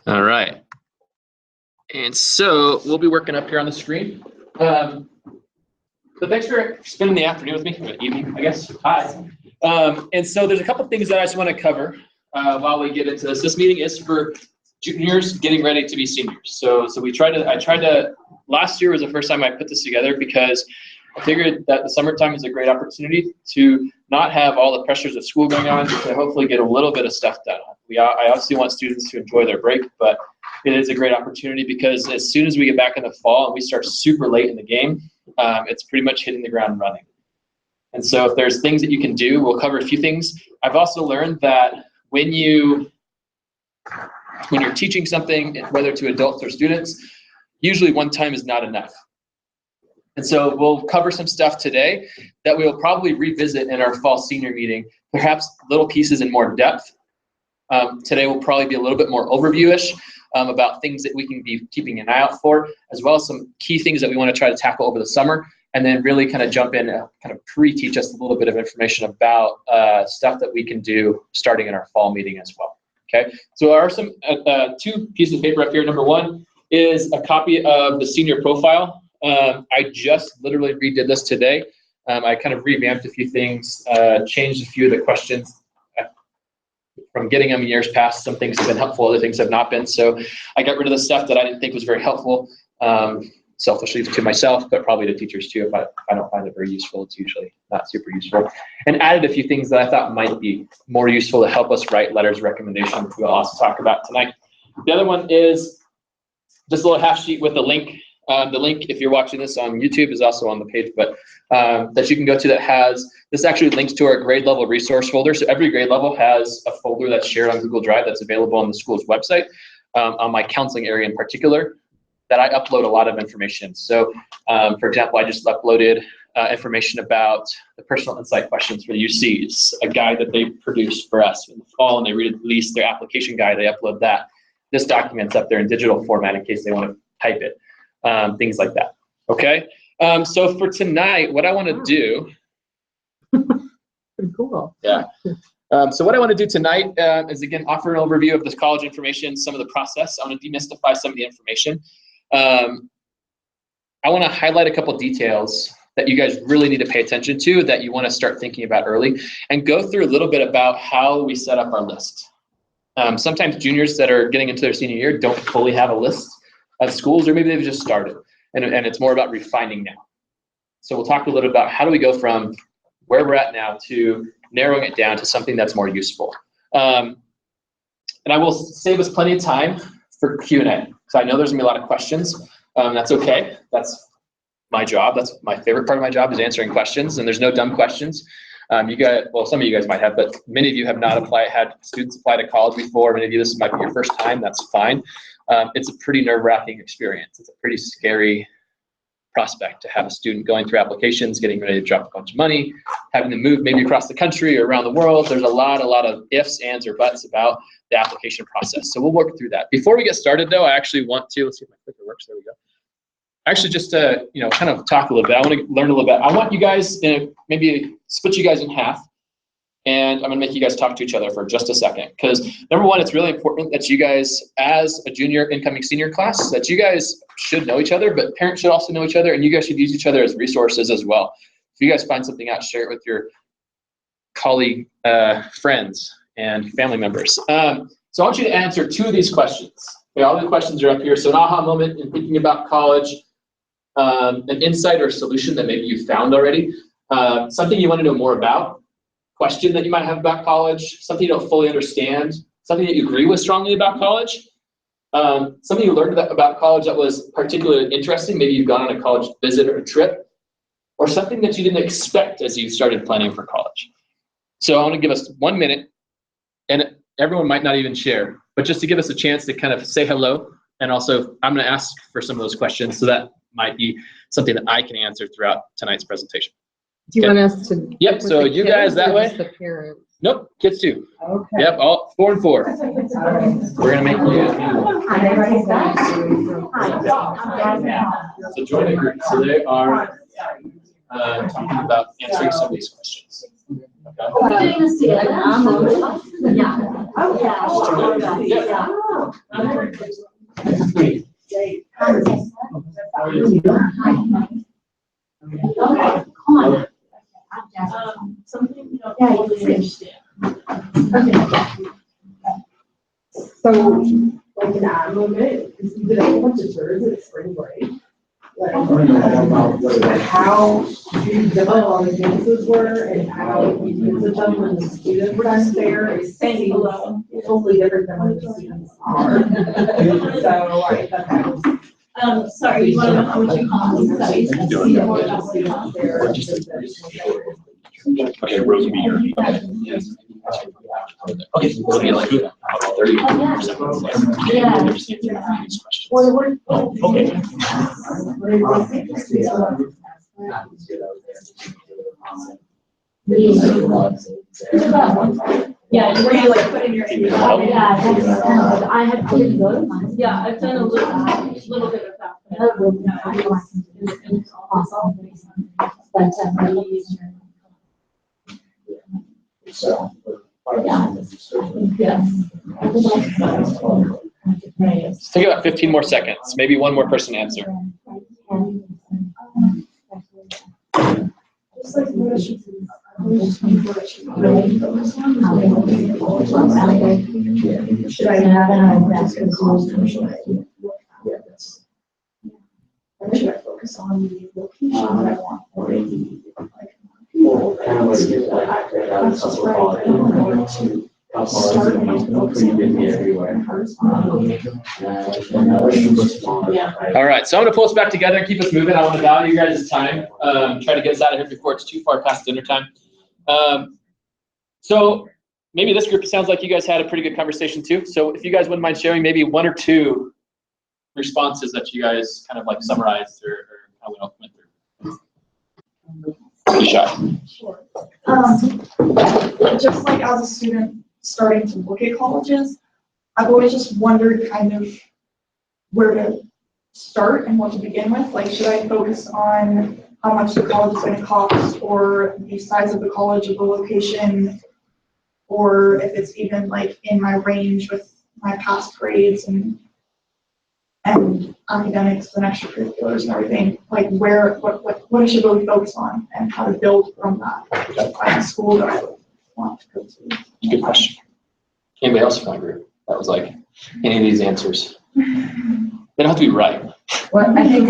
All right. And so we'll be working up here on the screen. So thanks for spending the afternoon with me, or evening, I guess. Hi. And so there's a couple things that I just want to cover while we get into this. This meeting is for juniors getting ready to be seniors. So I tried to, last year was the first time I put this together because I figured that the summertime is a great opportunity to not have all the pressures of school going on, to hopefully get a little bit of stuff done. I obviously want students to enjoy their break, but it is a great opportunity because as soon as we get back in the fall and we start super late in the game, it's pretty much hitting the ground running. And so if there's things that you can do, we'll cover a few things. I've also learned that when you're teaching something, whether to adults or students, usually one time is not enough. And so we'll cover some stuff today that we'll probably revisit in our fall senior meeting, perhaps little pieces in more depth. Today will probably be a little bit more overview-ish about things that we can be keeping an eye out for, as well as some key things that we want to try to tackle over the summer, and then really kind of jump in and kind of pre-teach us a little bit of information about stuff that we can do starting in our fall meeting as well. Okay, so there are some two pieces of paper up here. Number one is a copy of the senior profile. I just literally redid this today. I kind of revamped a few things, changed a few of the questions from getting them in years past. Some things have been helpful, other things have not been. So I got rid of the stuff that I didn't think was very helpful, selfishly to myself, but probably to teachers too. If I don't find it very useful, it's usually not super useful. And added a few things that I thought might be more useful to help us write letters of recommendation, which we'll also talk about tonight. The other one is just a little half sheet with a link. The link, if you're watching this on YouTube, is also on the page, but that you can go to that has, this actually links to our grade level resource folder. So every grade level has a folder that's shared on Google Drive that's available on the school's website, on my counseling area in particular, that I upload a lot of information. So for example, I just uploaded information about the personal insight questions for the UCs, a guide that they produced for us in the fall, and they released their application guide, they upload that. This document's up there in digital format in case they want to type it. Things like that, okay? So for tonight, what I want to do, pretty cool. Yeah. So what I want to do tonight is, again, offer an overview of this college information, some of the process. I want to demystify some of the information. I want to highlight a couple details that you guys really need to pay attention to, that you want to start thinking about early, and go through a little bit about how we set up our list. Sometimes juniors that are getting into their senior year don't fully have a list of schools, or maybe they've just started, and it's more about refining now. So we'll talk a little about how do we go from where we're at now to narrowing it down to something that's more useful. And I will save us plenty of time for Q&A. So I know there's gonna be a lot of questions. That's okay. That's my job. That's my favorite part of my job, is answering questions, and there's no dumb questions. Well, some of you guys might have, but many of you have not had students apply to college before. Many of you, this might be your first time. That's fine. It's a pretty nerve-wracking experience. It's a pretty scary prospect to have a student going through applications, getting ready to drop a bunch of money, having to move maybe across the country or around the world. There's a lot of ifs, ands, or buts about the application process. So we'll work through that. Before we get started, though, I actually want to, let's see if my clicker works. There we go. Actually, just to kind of talk a little bit. I want to learn a little bit. I want you guys, maybe split you guys in half. And I'm gonna make you guys talk to each other for just a second, because number one, it's really important that you guys, as a junior incoming senior class, that you guys should know each other, but parents should also know each other, and you guys should use each other as resources as well. If you guys find something out, share it with your colleague, friends, and family members. So I want you to answer two of these questions. Okay, all the questions are up here. So an aha moment in thinking about college, an insight or solution that maybe you found already, something you want to know more about, question that you might have about college, something you don't fully understand, something that you agree with strongly about college, something you learned about college that was particularly interesting, maybe you've gone on a college visit or a trip, or something that you didn't expect as you started planning for college. So I want to give us 1 minute, and everyone might not even share, but just to give us a chance to kind of say hello, and also I'm going to ask for some of those questions, so that might be something that I can answer throughout tonight's presentation. Do you want us to? Yep, so you guys that way? The parents? Nope, kids too. Okay. Yep, all 4 and 4. We're gonna make you. So join the group. So they are talking about answering some of these questions. We're doing this together. Yeah. Oh, yeah. Okay, come on. Something you don't totally understand. Okay. So, like an ad movement, is you did a whole bunch of tours at spring break. Like, how different all the dances were and how you did them when the students were there is totally different than when the students are. So I thought that was. Sorry, you want to know how much it costs? Okay, Rose, be your. Okay, so we'll be like 30. Yeah. Oh, okay. Yeah, where you like put in your. Oh, yeah, I didn't go to mine. Yeah, I've done a little bit of that. It's awesome. But So. yes. Let's take about 15 more seconds, maybe one more person to answer. Just like should I have an or should I focus on the location that I want or the Kind of All right, so I'm gonna pull us back together and keep us moving. I want to value you guys' time. Try to get us out of here before it's too far past dinner time. So maybe this group sounds like you guys had a pretty good conversation too. So if you guys wouldn't mind sharing maybe one or two responses that you guys kind of like summarized or how we all went through. Pretty shy. Sure. Just like as a student starting to look at colleges, I've always just wondered kind of where to start and what to begin with. Like, should I focus on how much the college is going to cost, or the size of the college, or the location, or if it's even like in my range with my past grades and academics and extracurriculars and everything, like what I should really focus on and how to build from that by the school that I would want to go to. Good question. Anybody else from my group that was like any of these answers? They don't have to be right. Well, I think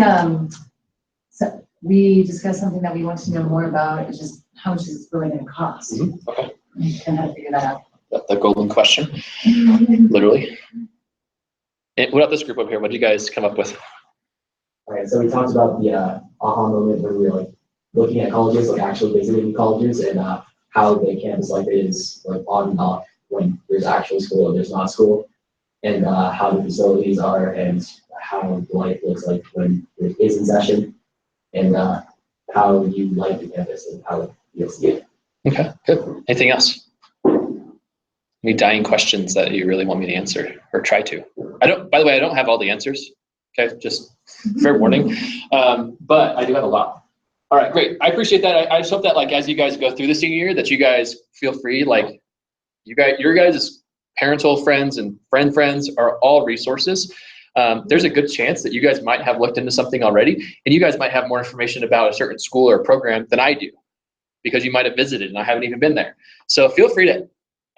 so we discussed something that we want to know more about, is just how much is it really going to cost? Mm-hmm. Okay. And how to figure that out. The golden question, literally. And what about this group over here? What did you guys come up with? All right, so we talked about the aha moment when we were like looking at colleges, like actually visiting colleges, and how the campus life is like on and off when there's actual school and there's not school, and how the facilities are and how life looks like when it is in session, and how you like the campus and how it feels to you. Okay, good. Anything else? Any dying questions that you really want me to answer or try to? By the way, I don't have all the answers. Okay, just fair warning. But I do have a lot. All right, great. I appreciate that. I just hope that like as you guys go through the senior year that you guys feel free, like your guys' parental friends and friends are all resources. There's a good chance that you guys might have looked into something already and you guys might have more information about a certain school or program than I do because you might have visited and I haven't even been there. So feel free to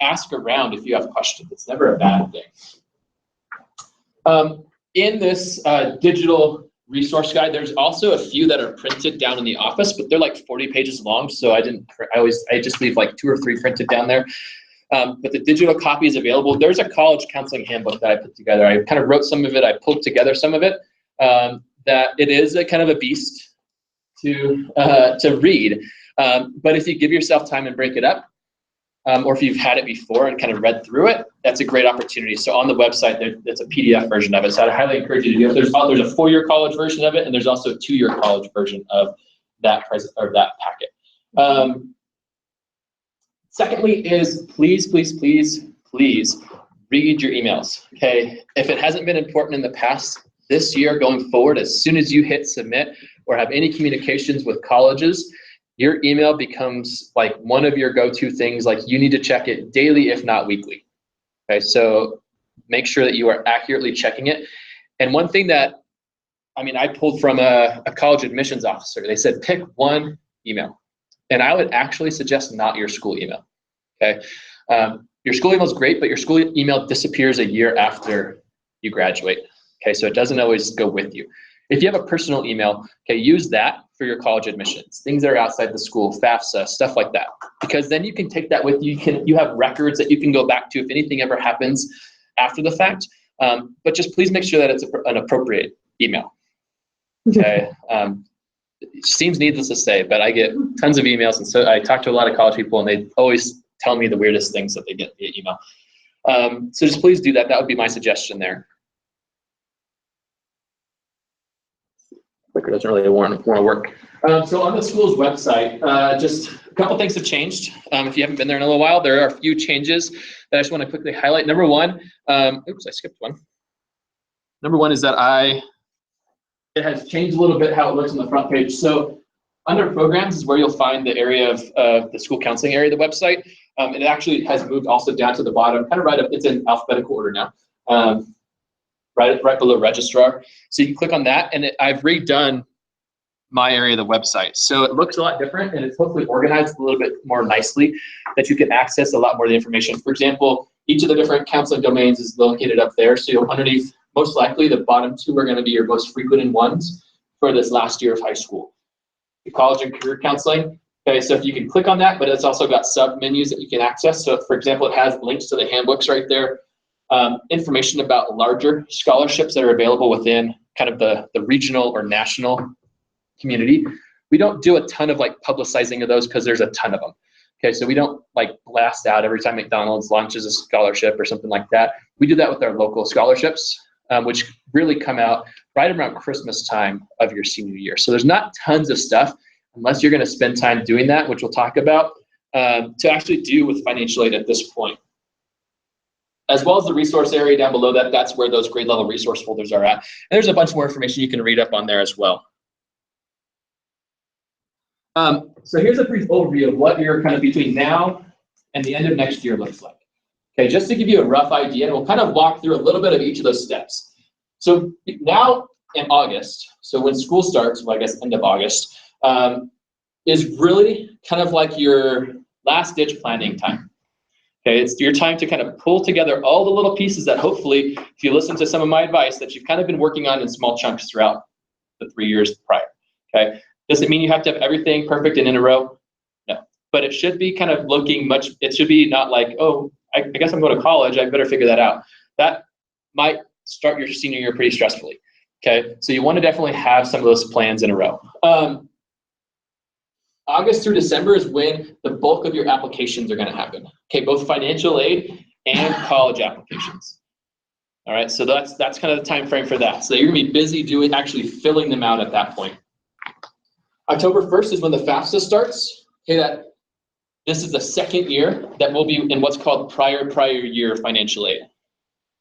ask around if you have questions. It's never a bad thing. In this digital resource guide, there's also a few that are printed down in the office, but they're like 40 pages long. So I just leave like 2 or 3 printed down there. But the digital copy is available. There's a college counseling handbook that I put together. I kind of wrote some of it. I pulled together some of it. That it is a kind of a beast to read. But if you give yourself time and break it up, or if you've had it before and kind of read through it, that's a great opportunity. So on the website, there's a PDF version of it. So I highly encourage you to do it. There's a 4-year college version of it, and there's also a 2-year college version of that packet. Secondly is please read your emails, okay? If it hasn't been important in the past, this year going forward, as soon as you hit submit or have any communications with colleges, your email becomes like one of your go-to things. Like you need to check it daily, if not weekly. Okay, so make sure that you are accurately checking it. And one thing that, I mean, I pulled from a college admissions officer. They said pick one email, and I would actually suggest not your school email. Okay, your school email is great, but your school email disappears a year after you graduate. Okay, so it doesn't always go with you. If you have a personal email, okay, use that for your college admissions, things that are outside the school, FAFSA, stuff like that, because then you can take that with you. You have records that you can go back to if anything ever happens after the fact. But just please make sure that it's an appropriate email. Okay, it seems needless to say, but I get tons of emails, and so I talk to a lot of college people, and they always tell me the weirdest things that they get via email. So just please do that. That would be my suggestion there. Clicker doesn't really want to work. So on the school's website, just a couple things have changed. If you haven't been there in a little while, there are a few changes that I just want to quickly highlight. Number one, oops, I skipped one. Number one is that it has changed a little bit how it looks on the front page. So under programs is where you'll find the area of the school counseling area of the website. It actually has moved also down to the bottom, kind of right up, it's in alphabetical order now. Right below registrar. So you can click on that, and I've redone my area of the website. So it looks a lot different, and it's hopefully organized a little bit more nicely that you can access a lot more of the information. For example, each of the different counseling domains is located up there. So you'll underneath, most likely the bottom two are going to be your most frequented ones for this last year of high school. The college and career counseling. Okay, so if you can click on that, but it's also got sub menus that you can access. So for example, it has links to the handbooks right there. Information about larger scholarships that are available within kind of the regional or national community. We don't do a ton of like publicizing of those because there's a ton of them. Okay, so we don't like blast out every time McDonald's launches a scholarship or something like that. We do that with our local scholarships, which really come out right around Christmas time of your senior year. So there's not tons of stuff unless you're going to spend time doing that, which we'll talk about, to actually do with financial aid at this point. As well as the resource area down below that, that's where those grade level resource folders are at. And there's a bunch more information you can read up on there as well. So here's a brief overview of what your kind of between now and the end of next year looks like. Okay, just to give you a rough idea, and we'll kind of walk through a little bit of each of those steps. So now in August, so when school starts, well, I guess end of August, is really kind of like your last ditch planning time. Okay, it's your time to kind of pull together all the little pieces that hopefully, if you listen to some of my advice, that you've kind of been working on in small chunks throughout the 3 years prior. Okay, does it mean you have to have everything perfect and in a row? No, but it should be kind of looking much, it should be not like, oh, I guess I'm going to college, I better figure that out. That might start your senior year pretty stressfully. Okay, so you want to definitely have some of those plans in a row. August through December is when the bulk of your applications are going to happen. Okay, both financial aid and college applications. All right, so that's kind of the time frame for that. So you're going to be busy actually filling them out at that point. October 1st is when the FAFSA starts. Okay, this is the second year that will be in what's called prior year financial aid.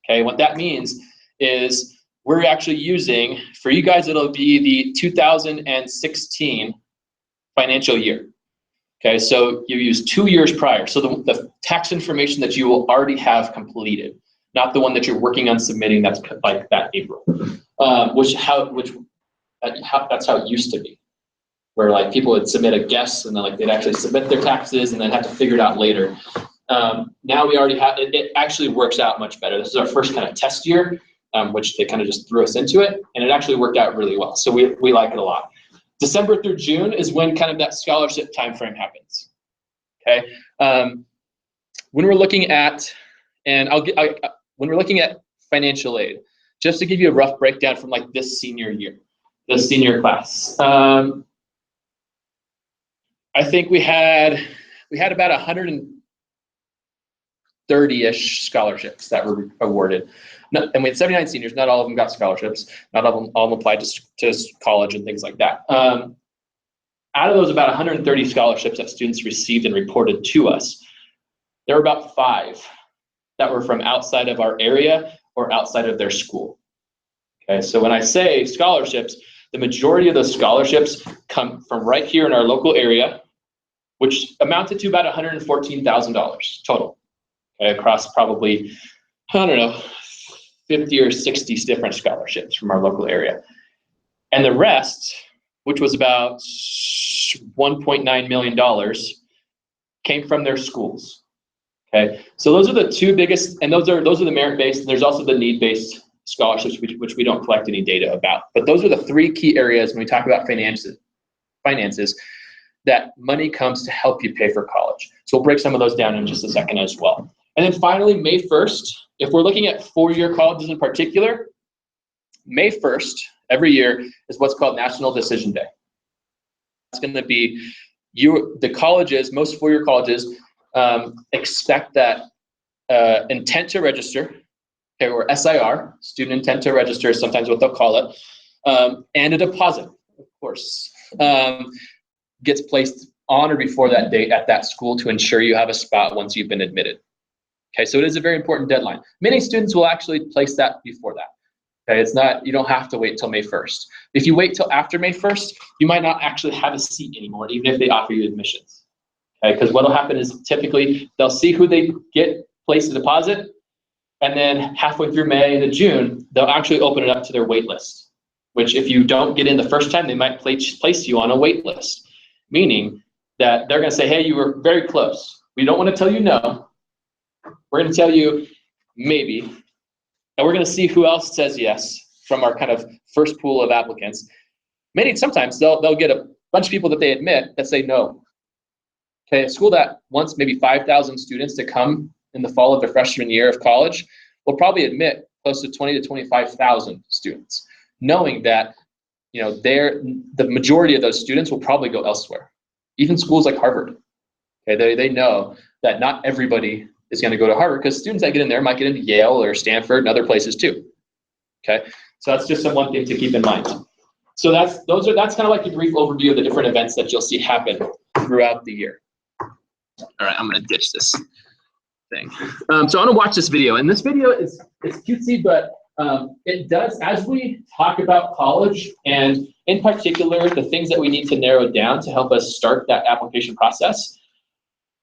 Okay, what that means is we're actually using, for you guys, it'll be the 2016 financial year. Okay, so you use 2 years prior. So the tax information that you will already have completed, not the one that you're working on submitting that's like that April, that's how it used to be, where like people would submit a guess and then like they'd actually submit their taxes and then have to figure it out later. Now we already have, it actually works out much better. This is our first kind of test year, which they kind of just threw us into it, and it actually worked out really well. So we like it a lot. December through June is when kind of that scholarship time frame happens. Okay, when we're looking at, and when we're looking at financial aid, just to give you a rough breakdown from like this senior year, this senior class. I think we had about 130-ish scholarships that were awarded. And we had 79 seniors, not all of them got scholarships, not all of them applied to college and things like that. Out of those about 130 scholarships that students received and reported to us, there were about 5 that were from outside of our area or outside of their school. Okay, so when I say scholarships, the majority of those scholarships come from right here in our local area, which amounted to about $114,000 total, okay, across probably, I don't know, 50 or 60 different scholarships from our local area. And the rest, which was about $1.9 million, came from their schools. Okay, so those are the two biggest, and those are the merit-based, and there's also the need-based scholarships, which we don't collect any data about. But those are the three key areas when we talk about finances, that money comes to help you pay for college. So we'll break some of those down in just a second as well. And then finally, May 1st, if we're looking at four-year colleges in particular, May 1st every year is what's called National Decision Day. It's going to be the colleges, most four-year colleges, expect that intent to register, okay, or SIR, student intent to register is sometimes what they'll call it, and a deposit, of course, gets placed on or before that date at that school to ensure you have a spot once you've been admitted. Okay, so it is a very important deadline. Many students will actually place that before that. Okay, it's not, you don't have to wait till May 1st. If you wait till after May 1st, you might not actually have a seat anymore, even if they offer you admissions. Okay, because what'll happen is typically they'll see who they get, place a deposit, and then halfway through May into June, they'll actually open it up to their wait list, which if you don't get in the first time, they might place you on a wait list, meaning that they're gonna say, hey, you were very close. We don't wanna tell you no. We're gonna tell you maybe, and we're gonna see who else says yes from our kind of first pool of applicants. Sometimes they'll get a bunch of people that they admit that say no. Okay, a school that wants maybe 5,000 students to come in the fall of their freshman year of college will probably admit close to 20 to 25,000 students, knowing that the majority of those students will probably go elsewhere. Even schools like Harvard, okay, they know that not everybody is going to go to Harvard because students that get in there might get into Yale or Stanford and other places too. Okay, so that's just one thing to keep in mind. So that's kind of like a brief overview of the different events that you'll see happen throughout the year. All right, I'm gonna ditch this thing. So I want to watch this video, and this video is cutesy, but it does, as we talk about college, and in particular the things that we need to narrow down to help us start that application process.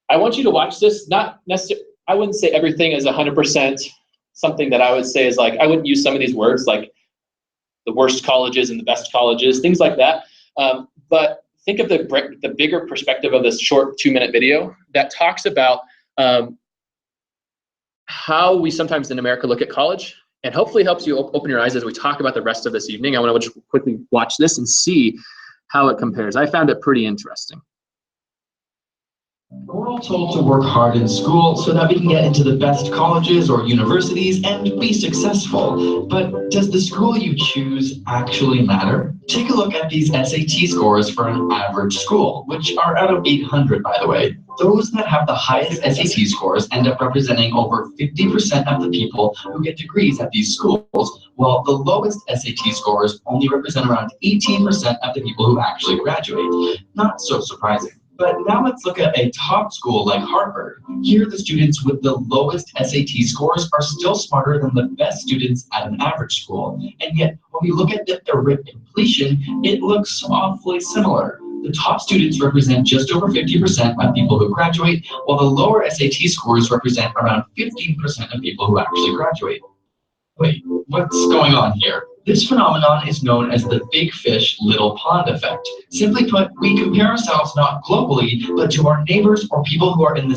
I want you to watch this. Not necessarily, I wouldn't say everything is 100% something that I would say is like, I wouldn't use some of these words like the worst colleges and the best colleges, things like that. But think of the bigger perspective of this short 2-minute video that talks about how we sometimes in America look at college, and hopefully helps you open your eyes as we talk about the rest of this evening. I want to just quickly watch this and see how it compares. I found it pretty interesting. We're all told to work hard in school so that we can get into the best colleges or universities and be successful. But does the school you choose actually matter? Take a look at these SAT scores for an average school, which are out of 800, by the way. Those that have the highest SAT scores end up representing over 50% of the people who get degrees at these schools, while the lowest SAT scores only represent around 18% of the people who actually graduate. Not so surprising. But now let's look at a top school like Harvard. Here, the students with the lowest SAT scores are still smarter than the best students at an average school. And yet, when we look at their rate completion, it looks awfully similar. The top students represent just over 50% of people who graduate, while the lower SAT scores represent around 15% of people who actually graduate. Wait, what's going on here? This phenomenon is known as the big fish, little pond effect. Simply put, we compare ourselves not globally, but to our neighbors or people who are in the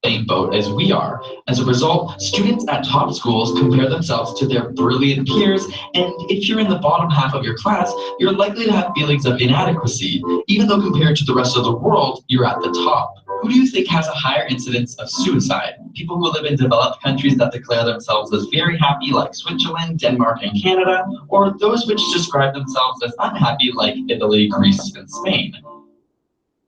same boat as we are. As a result, students at top schools compare themselves to their brilliant peers, and if you're in the bottom half of your class, you're likely to have feelings of inadequacy, even though compared to the rest of the world, you're at the top. Who do you think has a higher incidence of suicide? People who live in developed countries that declare themselves as very happy, like Switzerland, Denmark, and Canada, or those which describe themselves as unhappy, like Italy, Greece, and Spain?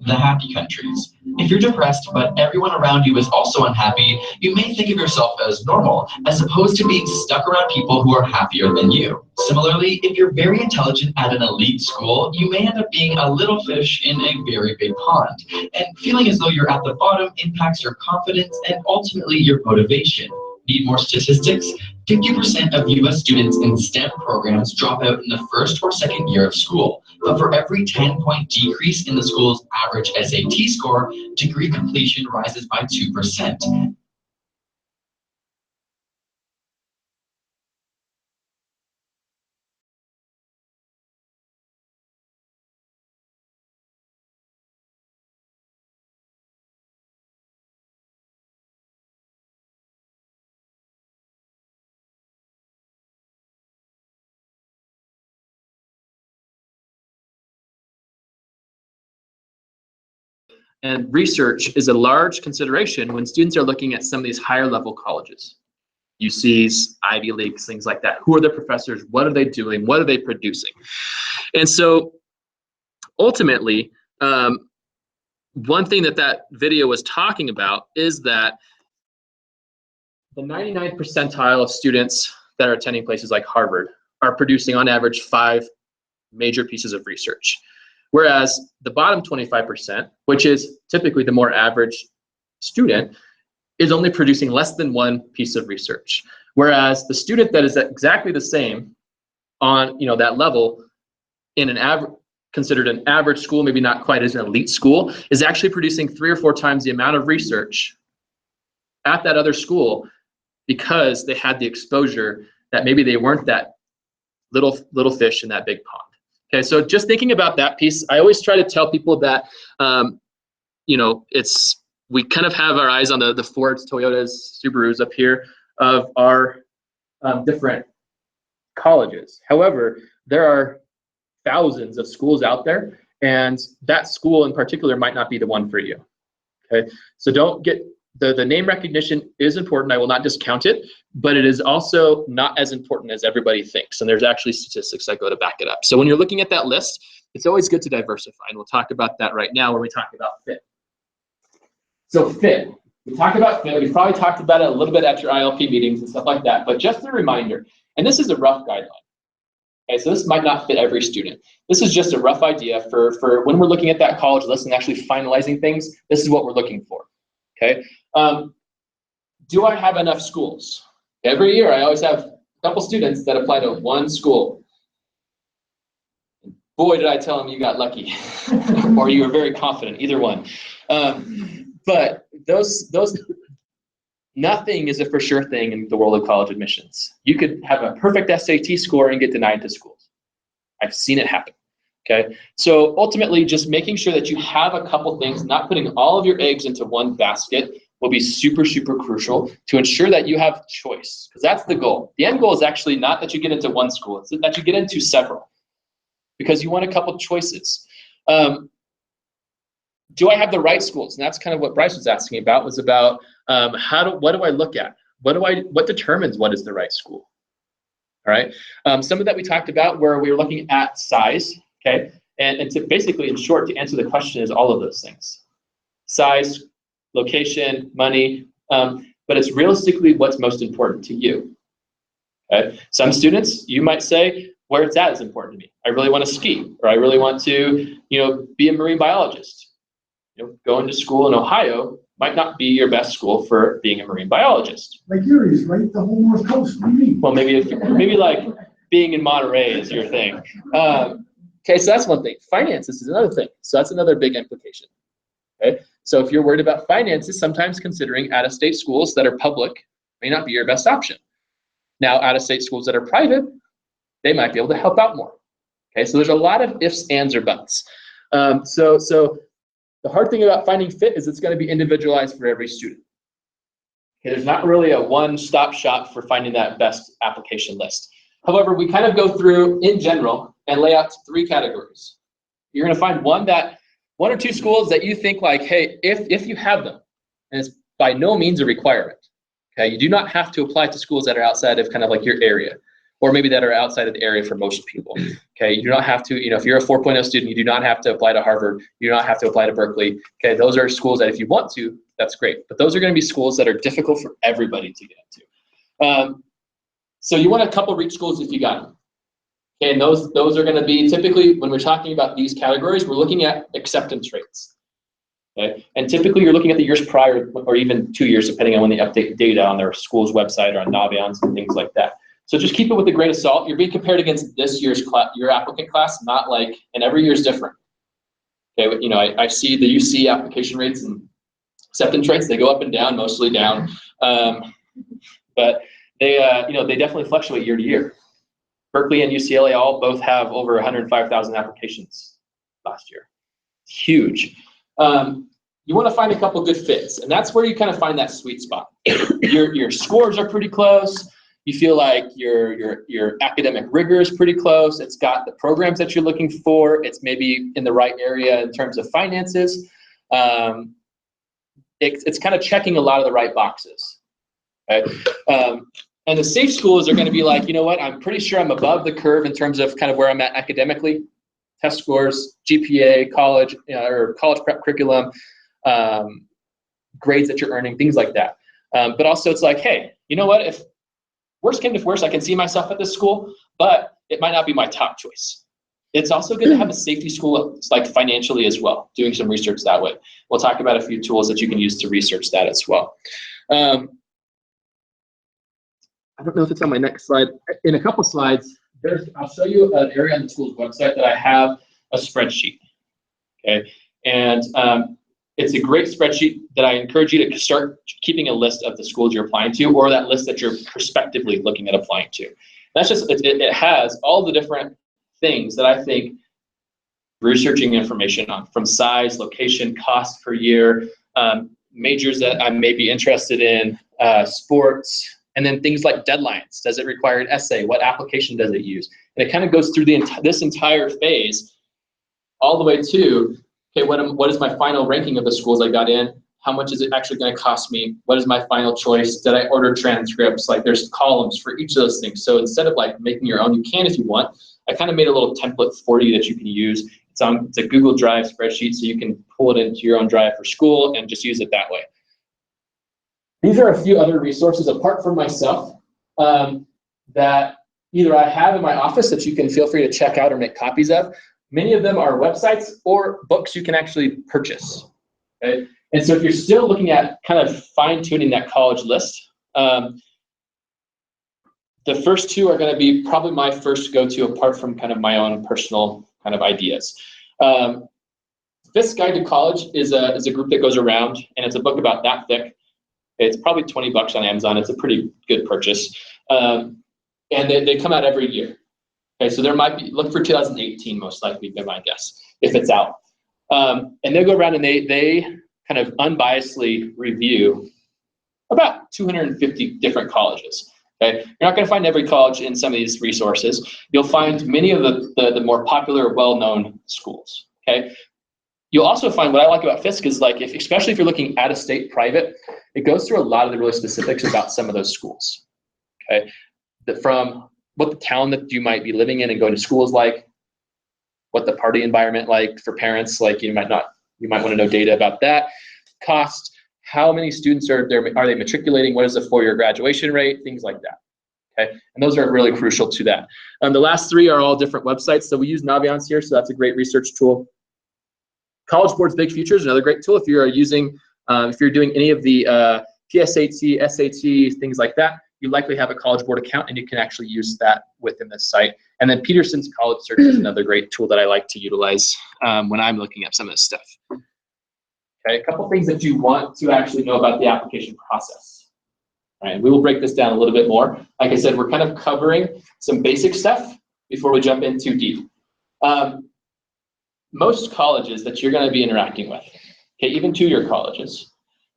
The happy countries. If you're depressed, but everyone around you is also unhappy, you may think of yourself as normal, as opposed to being stuck around people who are happier than you. Similarly, if you're very intelligent at an elite school, you may end up being a little fish in a very big pond. And feeling as though you're at the bottom impacts your confidence and ultimately your motivation. Need more statistics? 50% of US students in STEM programs drop out in the first or second year of school. But for every 10-point decrease in the school's average SAT score, degree completion rises by 2%. And research is a large consideration when students are looking at some of these higher level colleges. UCs, Ivy Leagues, things like that. Who are their professors? What are they doing? What are they producing? And so ultimately, one thing that video was talking about is that the 99th percentile of students that are attending places like Harvard are producing on average 5 major pieces of research. Whereas the bottom 25%, which is typically the more average student, is only producing less than 1 piece of research. Whereas the student that is exactly the same on that level in considered an average school, maybe not quite as an elite school, is actually producing 3 or 4 times the amount of research at that other school because they had the exposure that maybe they weren't that little fish in that big pond. Okay, so just thinking about that piece, I always try to tell people that, we kind of have our eyes on the Fords, Toyotas, Subarus up here of our different colleges. However, there are thousands of schools out there, and that school in particular might not be the one for you. Okay, so don't get the name recognition is important. I will not discount it, but it is also not as important as everybody thinks. And there's actually statistics that go to back it up. So when you're looking at that list, it's always good to diversify. And we'll talk about that right now when we talk about fit. So fit, we talked about fit. We probably talked about it a little bit at your ILP meetings and stuff like that. But just a reminder, and this is a rough guideline. Okay, so this might not fit every student. This is just a rough idea for when we're looking at that college list and actually finalizing things. This is what we're looking for. Okay. Do I have enough schools? Every year, I always have a couple students that apply to one school. Boy, did I tell them you got lucky, or you were very confident, either one. But nothing is a for sure thing in the world of college admissions. You could have a perfect SAT score and get denied to schools. I've seen it happen. Okay, so ultimately, just making sure that you have a couple things, not putting all of your eggs into one basket, will be super, super crucial to ensure that you have choice, because that's the goal. The end goal is actually not that you get into one school, it's that you get into several, because you want a couple choices. Do I have the right schools? And that's kind of what Bryce was asking about, was about what do I look at? What determines what is the right school? All right, some of that we talked about where we were looking at size, okay? And to basically, in short, to answer the question is all of those things. Size, location, money, but it's realistically what's most important to you. Okay? Some students, you might say, where it's at is important to me. I really want to ski, or I really want to, be a marine biologist. Going to school in Ohio might not be your best school for being a marine biologist. Like yours, right? The whole North Coast. What do you mean? Well, maybe like being in Monterey is your thing. Okay, so that's one thing. Finances is another thing. So that's another big implication. Okay, so if you're worried about finances, sometimes considering out-of-state schools that are public may not be your best option. Now, out-of-state schools that are private, they might be able to help out more. Okay, so there's a lot of ifs, ands, or buts. So the hard thing about finding fit is it's going to be individualized for every student. Okay, there's not really a one-stop shop for finding that best application list. However, we kind of go through in general and lay out 3 categories. You're going to find one or two schools that you think like, hey, if you have them, and it's by no means a requirement. Okay, you do not have to apply to schools that are outside of kind of like your area, or maybe that are outside of the area for most people. Okay, you do not have to, if you're a 4.0 student, you do not have to apply to Harvard, you do not have to apply to Berkeley. Okay, those are schools that if you want to, that's great. But those are going to be schools that are difficult for everybody to get into. So you want a couple reach schools if you got them. Okay, and those are going to be typically, when we're talking about these categories, we're looking at acceptance rates. Okay, and typically you're looking at the years prior, or even 2 years, depending on when they update data on their school's website or on Naviance and things like that. So just keep it with a grain of salt. You're being compared against this year's your applicant class, not like, and every year is different. Okay, you know, I see the UC application rates and acceptance rates, they go up and down, mostly down. But they, you know, they definitely fluctuate year to year. Berkeley and UCLA all both have over 105,000 applications last year. Huge. You want to find a couple good fits, and that's where you kind of find that sweet spot. Your scores are pretty close. You feel like your academic rigor is pretty close. It's got the programs that you're looking for. It's maybe in the right area in terms of finances. It's kind of checking a lot of the right boxes. Okay? And the safe schools are going to be like, you know what, I'm pretty sure I'm above the curve in terms of kind of where I'm at academically, test scores, GPA, college, you know, or college prep curriculum, grades that you're earning, things like that. But also it's like, hey, you know what, if worst came to worst, I can see myself at this school, but it might not be my top choice. It's also good to have a safety school, like financially as well, doing some research that way. We'll talk about a few tools that you can use to research that as well. I don't know if it's on my next slide. In a couple slides, I'll show you an area on the school's website that I have a spreadsheet. Okay, and it's a great spreadsheet that I encourage you to start keeping a list of the schools you're applying to, or that list that you're prospectively looking at applying to. That's just, it has all the different things that I think researching information on, from size, location, cost per year, majors that I may be interested in, sports, and then things like deadlines. Does it require an essay? What application does it use? And it kind of goes through this entire phase all the way to, okay, what is my final ranking of the schools I got in? How much is it actually going to cost me? What is my final choice? Did I order transcripts? Like, there's columns for each of those things. So instead of like making your own, you can if you want. I kind of made a little template for you that you can use. It's a Google Drive spreadsheet, so you can pull it into your own drive for school and just use it that way. These are a few other resources apart from myself that either I have in my office that you can feel free to check out or make copies of. Many of them are websites or books you can actually purchase. Okay? And so if you're still looking at kind of fine-tuning that college list, the first two are going to be probably my first go-to apart from kind of my own personal kind of ideas. Fisk's Guide to College is a group that goes around, and it's a book about that thick. It's probably $20 on Amazon. It's a pretty good purchase. And they come out every year. Okay, so there might be, look for 2018 most likely, be my guess, if it's out. And they go around and they kind of unbiasedly review about 250 different colleges. Okay, you're not going to find every college in some of these resources. You'll find many of the more popular, well-known schools. Okay, you'll also find what I like about Fisk is like, especially if you're looking at a state private, it goes through a lot of the really specifics about some of those schools. Okay, from what the town that you might be living in and going to school is like, what the party environment like for parents, like you might want to know data about that. Cost, how many students are they matriculating? What is the 4-year graduation rate? Things like that. Okay, and those are really crucial to that. The last three are all different websites. So we use Naviance here, so that's a great research tool. College Board's Big Future is another great tool if you're doing any of the PSAT, SAT, things like that. You likely have a College Board account, and you can actually use that within this site. And then Peterson's College Search is another great tool that I like to utilize when I'm looking at some of this stuff. Okay, a couple things that you want to actually know about the application process. All right, we will break this down a little bit more. Like I said, we're kind of covering some basic stuff before we jump in too deep. Most colleges that you're going to be interacting with, okay, even 2-year colleges,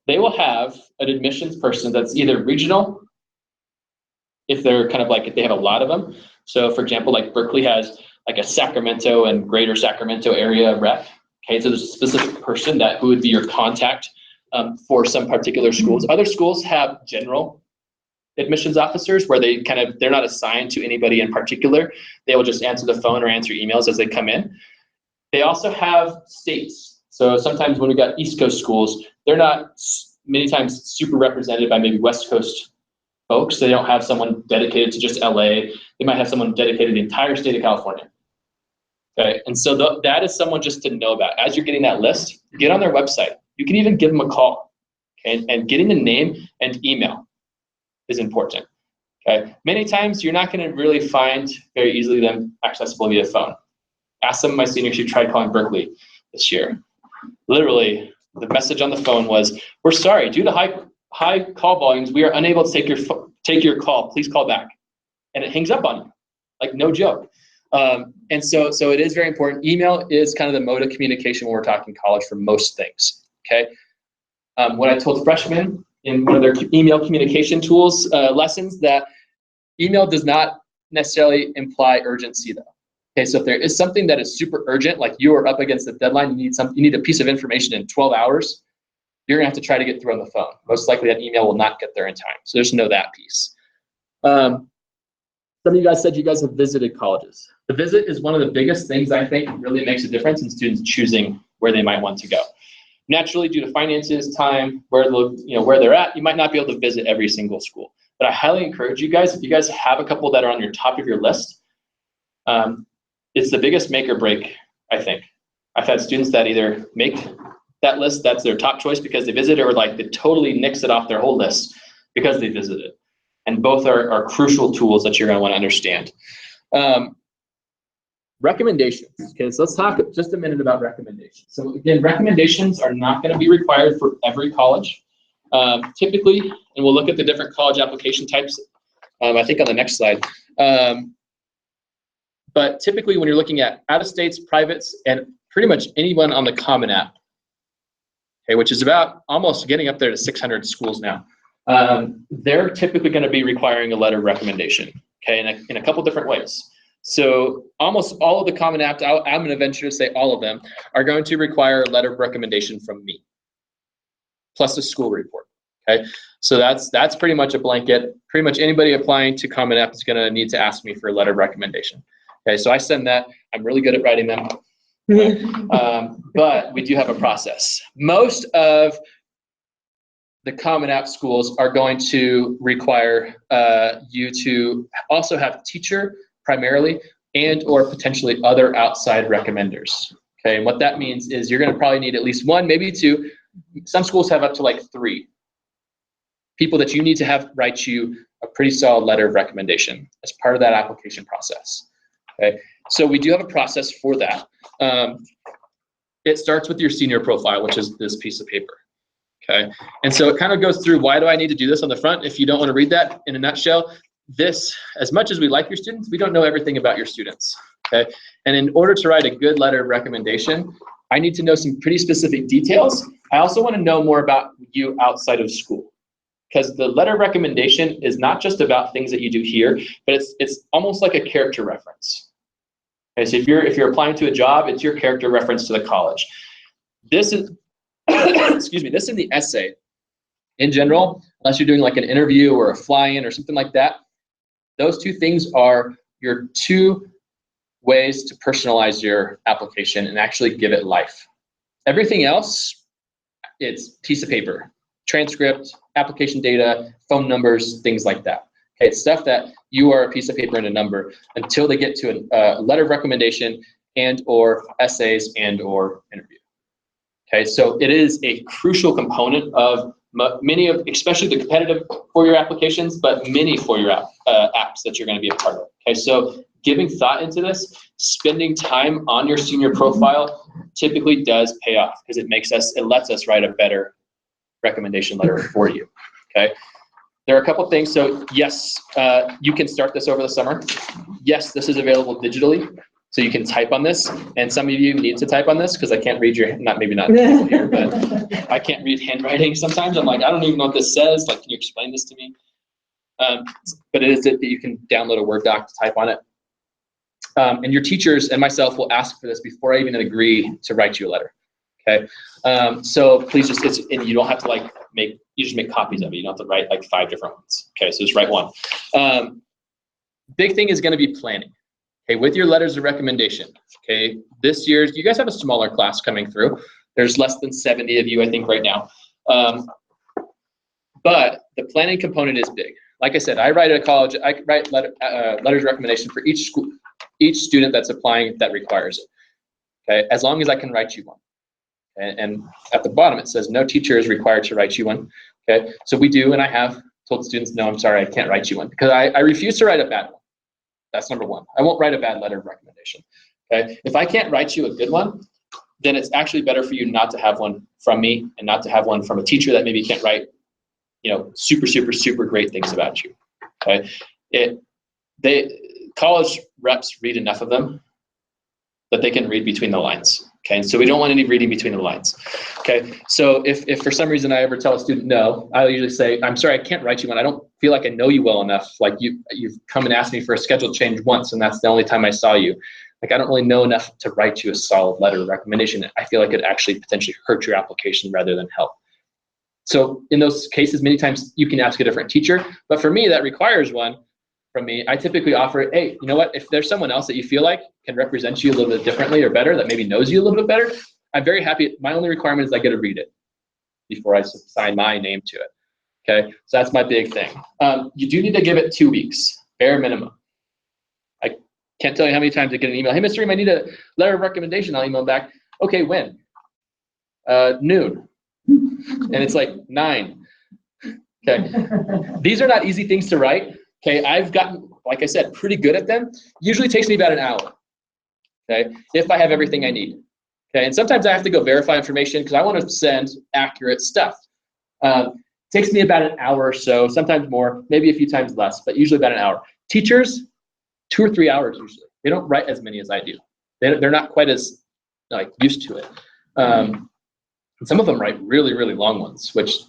they will have an admissions person that's either regional, if they're kind of like, if they have a lot of them. So for example, like Berkeley has like a Sacramento and greater Sacramento area rep. Okay, so there's a specific person who would be your contact for some particular schools. Other schools have general admissions officers where they're not assigned to anybody in particular. They will just answer the phone or answer emails as they come in. They also have states. So sometimes when we got East Coast schools, they're not many times super represented by maybe West Coast folks. They don't have someone dedicated to just LA. They might have someone dedicated to the entire state of California. Okay, and so that is someone just to know about. As you're getting that list, get on their website. You can even give them a call. Okay? And getting the name and email is important. Okay, many times you're not going to really find very easily them accessible via phone. Ask some of my seniors who tried calling Berkeley this year. Literally, the message on the phone was, "We're sorry, due to high call volumes, we are unable to take your call. Please call back." And it hangs up on you, like no joke. And so it is very important. Email is kind of the mode of communication when we're talking college for most things. Okay. What I told freshmen in one of their email communication tools lessons, that email does not necessarily imply urgency though. Okay, so if there is something that is super urgent, like you are up against the deadline, you need a piece of information in 12 hours, you're gonna have to try to get through on the phone. Most likely that email will not get there in time. So just know that piece. Some of you guys said you guys have visited colleges. The visit is one of the biggest things I think really makes a difference in students choosing where they might want to go. Naturally, due to finances, time, where they're at, you might not be able to visit every single school. But I highly encourage you guys, if you guys have a couple that are on your top of your list, it's the biggest make or break, I think. I've had students that either make that list, that's their top choice because they visited, or like they totally nix it off their whole list because they visited. And both are crucial tools that you're going to want to understand. Recommendations. Okay, so let's talk just a minute about recommendations. So again, recommendations are not going to be required for every college. Typically, and we'll look at the different college application types, I think on the next slide. But typically when you're looking at out-of-states, privates, and pretty much anyone on the Common App, okay, which is about almost getting up there to 600 schools now, they're typically going to be requiring a letter of recommendation, okay, in a couple different ways. So almost all of the Common App, I'm going to venture to say all of them, are going to require a letter of recommendation from me, plus a school report, okay? So that's pretty much a blanket. Pretty much anybody applying to Common App is going to need to ask me for a letter of recommendation. Okay, so I send that. I'm really good at writing them. But we do have a process. Most of the Common App schools are going to require you to also have teacher primarily and or potentially other outside recommenders. Okay, and what that means is you're going to probably need at least one, maybe two. Some schools have up to like 3 people that you need to have write you a pretty solid letter of recommendation as part of that application process. Okay, so we do have a process for that. It starts with your senior profile, which is this piece of paper. Okay, and so it kind of goes through, why do I need to do this on the front? If you don't want to read that in a nutshell, this, as much as we like your students, we don't know everything about your students. Okay, and in order to write a good letter of recommendation, I need to know some pretty specific details. I also want to know more about you outside of school, because the letter of recommendation is not just about things that you do here, but it's almost like a character reference. Okay, so if you're applying to a job, it's your character reference to the college. This is, excuse me, this in the essay, in general, unless you're doing like an interview or a fly-in or something like that, those 2 things are your 2 ways to personalize your application and actually give it life. Everything else, it's piece of paper, transcript, application data, phone numbers, things like that. Okay, it's stuff that you are a piece of paper and a number until they get to a letter of recommendation and or essays and or interview. Okay, so it is a crucial component of many of, especially the competitive four-year applications, but many four-year apps that you're going to be a part of. Okay, so giving thought into this, spending time on your senior profile typically does pay off because it lets us write a better recommendation letter for you. Okay, there are a couple things. So yes, you can start this over the summer. Yes, this is available digitally. So you can type on this, and some of you need to type on this because I can't read your, maybe not people here, but I can't read handwriting sometimes. I'm like, I don't even know what this says. Like, can you explain this to me? But it is that you can download a Word doc to type on it. And your teachers and myself will ask for this before I even agree to write you a letter. Okay, so please just, and you don't have to like you just make copies of it. You don't have to write like 5 different ones. Okay, so just write one. Big thing is going to be planning. Okay, with your letters of recommendation. Okay, this year, you guys have a smaller class coming through. There's less than 70 of you, I think, right now. But the planning component is big. Like I said, I write letters of recommendation for each school, each student that's applying that requires it. Okay, as long as I can write you one. And at the bottom it says no teacher is required to write you one. Okay, so we do, and I have told students, no, I'm sorry, I can't write you one, because I refuse to write a bad one. That's number one. I won't write a bad letter of recommendation. Okay. If I can't write you a good one, then it's actually better for you not to have one from me and not to have one from a teacher that maybe can't write, super, super, super great things about you. Okay. College reps read enough of them that they can read between the lines. Okay. And so we don't want any reading between the lines. Okay. So if for some reason I ever tell a student no, I'll usually say, I'm sorry, I can't write you one. I don't feel like I know you well enough. Like you've come and asked me for a schedule change once, and that's the only time I saw you. Like, I don't really know enough to write you a solid letter of recommendation. I feel like it actually potentially hurt your application rather than help. So in those cases, many times you can ask a different teacher, but for me, that requires one from me. I typically offer, hey, you know what? If there's someone else that you feel like can represent you a little bit differently or better, that maybe knows you a little bit better, I'm very happy. My only requirement is I get to read it before I sign my name to it. Okay, so that's my big thing. You do need to give it 2 weeks, bare minimum. I can't tell you how many times I get an email. Hey, Mr. Ream, I need a letter of recommendation. I'll email back. Okay, when? Noon. And it's like 9. Okay. These are not easy things to write. Okay, I've gotten, like I said, pretty good at them. Usually takes me about an hour. Okay, if I have everything I need. Okay, and sometimes I have to go verify information because I want to send accurate stuff. Takes me about an hour or so, sometimes more, maybe a few times less, but usually about an hour. Teachers, 2 or 3 hours usually. They don't write as many as I do. They're not quite as used to it. And some of them write really, really long ones, which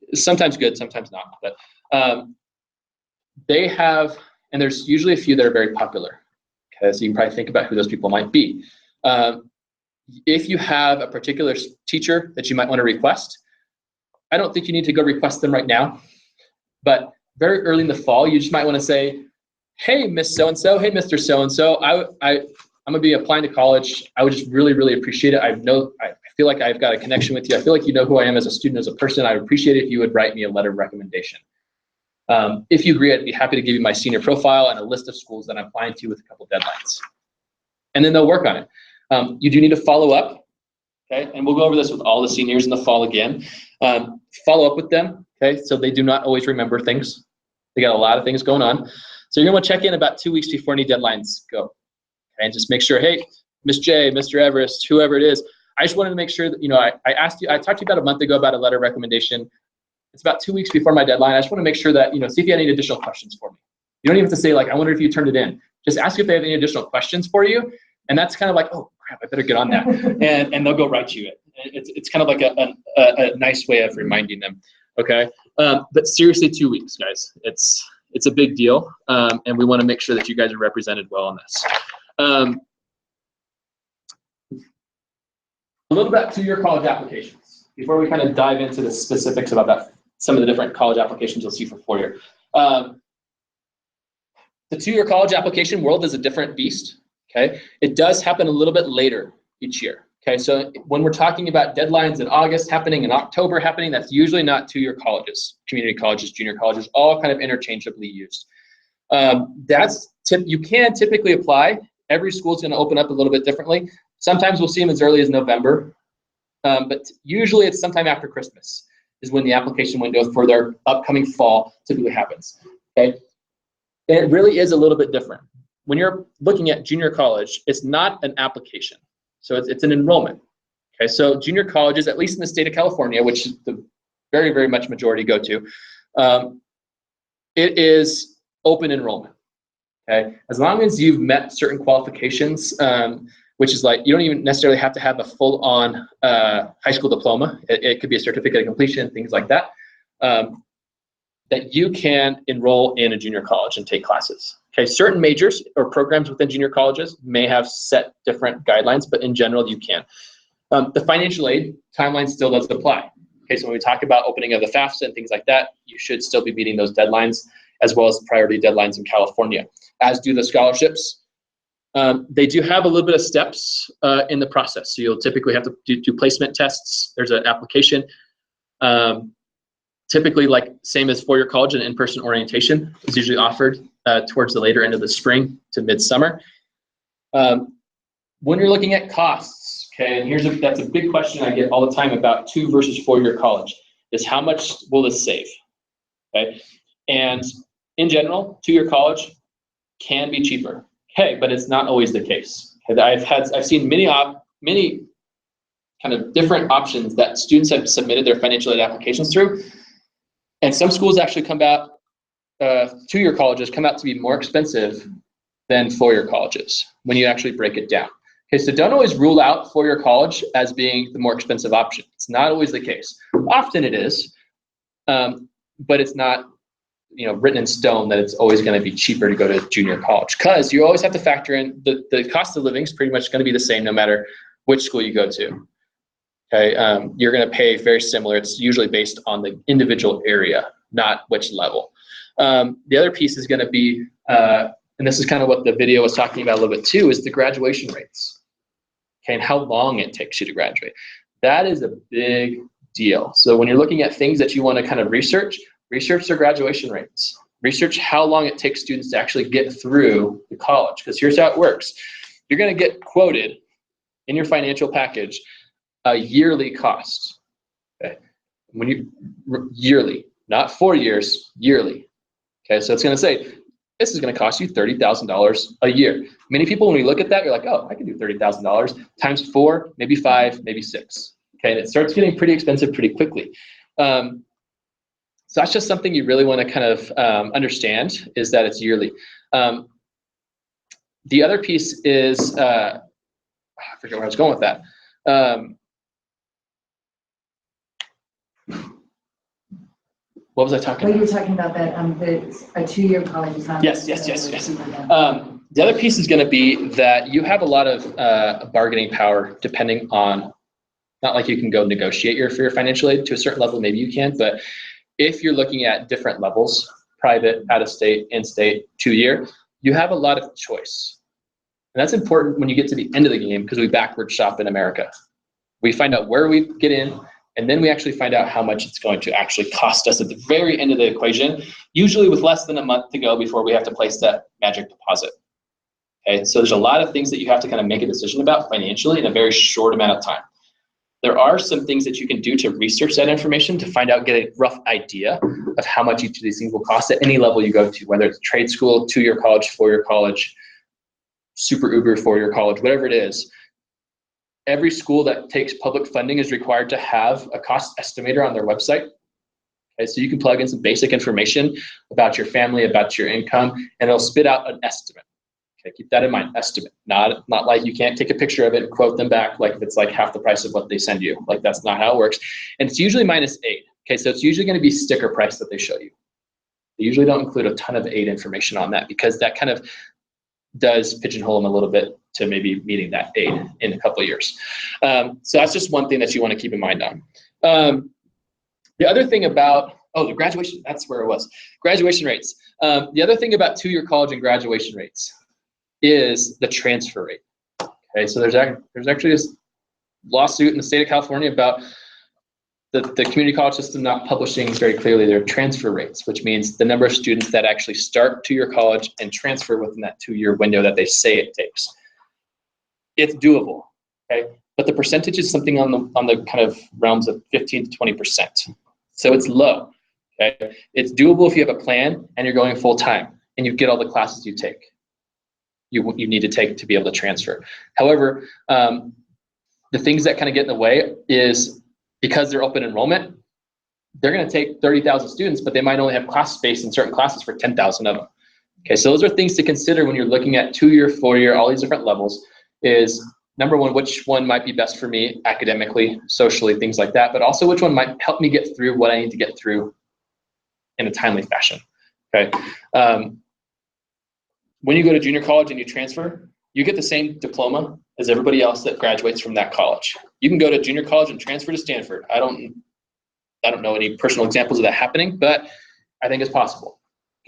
is sometimes good, sometimes not. But they have, and there's usually a few that are very popular. Okay, so you can probably think about who those people might be. If you have a particular teacher that you might want to request, I don't think you need to go request them right now, but very early in the fall, you just might want to say, hey, Miss So-and-so, hey, Mr. So-and-so, I'm gonna be applying to college. I would just really, really appreciate it. I feel like I've got a connection with you. I feel like you know who I am as a student, as a person. I would appreciate it if you would write me a letter of recommendation. If you agree, I'd be happy to give you my senior profile and a list of schools that I'm applying to with a couple deadlines. And then they'll work on it. You do need to follow up. Okay, and we'll go over this with all the seniors in the fall again. Follow up with them, okay, so they do not always remember things. They got a lot of things going on. So you're gonna want to check in about 2 weeks before any deadlines go. Okay, and just make sure, hey, Miss J, Mr. Everest, whoever it is, I just wanted to make sure that, I talked to you about a month ago about a letter of recommendation. It's about 2 weeks before my deadline. I just want to make sure that, see if you had any additional questions for me. You don't even have to say, like, I wonder if you turned it in. Just ask if they have any additional questions for you. And that's kind of like, oh, crap, I better get on that. and they'll go write you it. It's kind of like a nice way of reminding them, okay? But seriously, 2 weeks, guys. It's a big deal, and we want to make sure that you guys are represented well on this. A little bit to your college applications before we kind of dive into the specifics about some of the different college applications you'll see for 4-year. The 2-year college application world is a different beast. Okay, it does happen a little bit later each year. Okay, so when we're talking about deadlines in August happening, in October happening, that's usually not 2-year colleges, community colleges, junior colleges, all kind of interchangeably used. You can typically apply. Every school's going to open up a little bit differently. Sometimes we'll see them as early as November, but usually it's sometime after Christmas is when the application window for their upcoming fall typically happens. Okay, and it really is a little bit different. When you're looking at junior college, it's not an application. So it's an enrollment. Okay, so junior colleges, at least in the state of California, which the very, very much majority go to, it is open enrollment. Okay, as long as you've met certain qualifications, which is like you don't even necessarily have to have a full-on high school diploma. It could be a certificate of completion, things like that, that you can enroll in a junior college and take classes. Okay, certain majors or programs within junior colleges may have set different guidelines, but in general, you can. The financial aid timeline still does apply. Okay, so when we talk about opening of the FAFSA and things like that, you should still be meeting those deadlines as well as priority deadlines in California, as do the scholarships. They do have a little bit of steps in the process. So you'll typically have to do placement tests. There's an application. Typically, like same as 4-year college, an in-person orientation is usually offered towards the later end of the spring to midsummer. When you're looking at costs, okay, and that's a big question I get all the time about 2 versus 4-year college, is how much will this save? Okay, And in general, two-year college can be cheaper. Okay, but it's not always the case. Okay, I've seen many kind of different options that students have submitted their financial aid applications through, and some schools actually come out, two-year colleges come out to be more expensive than four-year colleges when you actually break it down. Okay, so don't always rule out four-year college as being the more expensive option. It's not always the case. Often it is, but it's not, written in stone that it's always going to be cheaper to go to junior college, because you always have to factor in the cost of living is pretty much going to be the same no matter which school you go to. Okay, you're going to pay very similar. It's usually based on the individual area, not which level. The other piece is going to be, and this is kind of what the video was talking about a little bit too, is the graduation rates. Okay, and how long it takes you to graduate. That is a big deal. So when you're looking at things that you want to kind of research their graduation rates. Research how long it takes students to actually get through the college, because here's how it works. You're going to get quoted in your financial package a yearly cost. Okay, when you yearly, not 4 years, yearly. Okay, so it's going to say this is going to cost you $30,000 a year. Many people, when we look at that, you're like, oh, I can do $30,000 times 4, maybe 5, maybe 6. Okay, and it starts getting pretty expensive pretty quickly. So that's just something you really want to kind of understand, is that it's yearly. The other piece is, I forget where I was going with that. What was I talking Well, about? you were talking about that, a two-year college is not. Yes. The other piece is going to be that you have a lot of bargaining power depending on, not like you can go negotiate for your financial aid to a certain level, maybe you can, but if you're looking at different levels, private, out-of-state, in-state, 2-year, you have a lot of choice. And that's important when you get to the end of the game, because we backward shop in America. We find out where we get in, and then we actually find out how much it's going to actually cost us at the very end of the equation, usually with less than a month to go before we have to place that magic deposit. Okay, so there's a lot of things that you have to kind of make a decision about financially in a very short amount of time. There are some things that you can do to research that information to find out, get a rough idea of how much each of these things will cost at any level you go to, whether it's trade school, 2-year college, 4-year college, super Uber 4-year college, whatever it is. Every school that takes public funding is required to have a cost estimator on their website. Okay, so you can plug in some basic information about your family, about your income, and it'll spit out an estimate. Okay, keep that in mind, estimate. Not like you can't take a picture of it and quote them back like if it's like half the price of what they send you. Like that's not how it works. And it's usually -8. Okay, so it's usually going to be sticker price that they show you. They usually don't include a ton of aid information on that, because that kind of does pigeonhole them a little bit to maybe meeting that aid in a couple of years. So that's just one thing that you want to keep in mind on. The other thing about, the graduation, that's where it was. Graduation rates. The other thing about 2-year college and graduation rates is the transfer rate. Okay, so there's actually this lawsuit in the state of California about the community college system not publishing very clearly their transfer rates, which means the number of students that actually start 2-year college and transfer within that 2-year window that they say it takes. It's doable, okay, but the percentage is something on the kind of realms of 15 to 20%. So it's low. Okay, it's doable if you have a plan and you're going full time and you get all the classes you take. You need to take to be able to transfer. However, the things that kind of get in the way is because they're open enrollment, they're going to take 30,000 students, but they might only have class space in certain classes for 10,000 of them. Okay, so those are things to consider when you're looking at 2-year, 4-year, all these different levels. Is number one, which one might be best for me academically, socially, things like that, but also which one might help me get through what I need to get through in a timely fashion. Okay. When you go to junior college and you transfer, you get the same diploma as everybody else that graduates from that college. You can go to junior college and transfer to Stanford. I don't know any personal examples of that happening, but I think it's possible.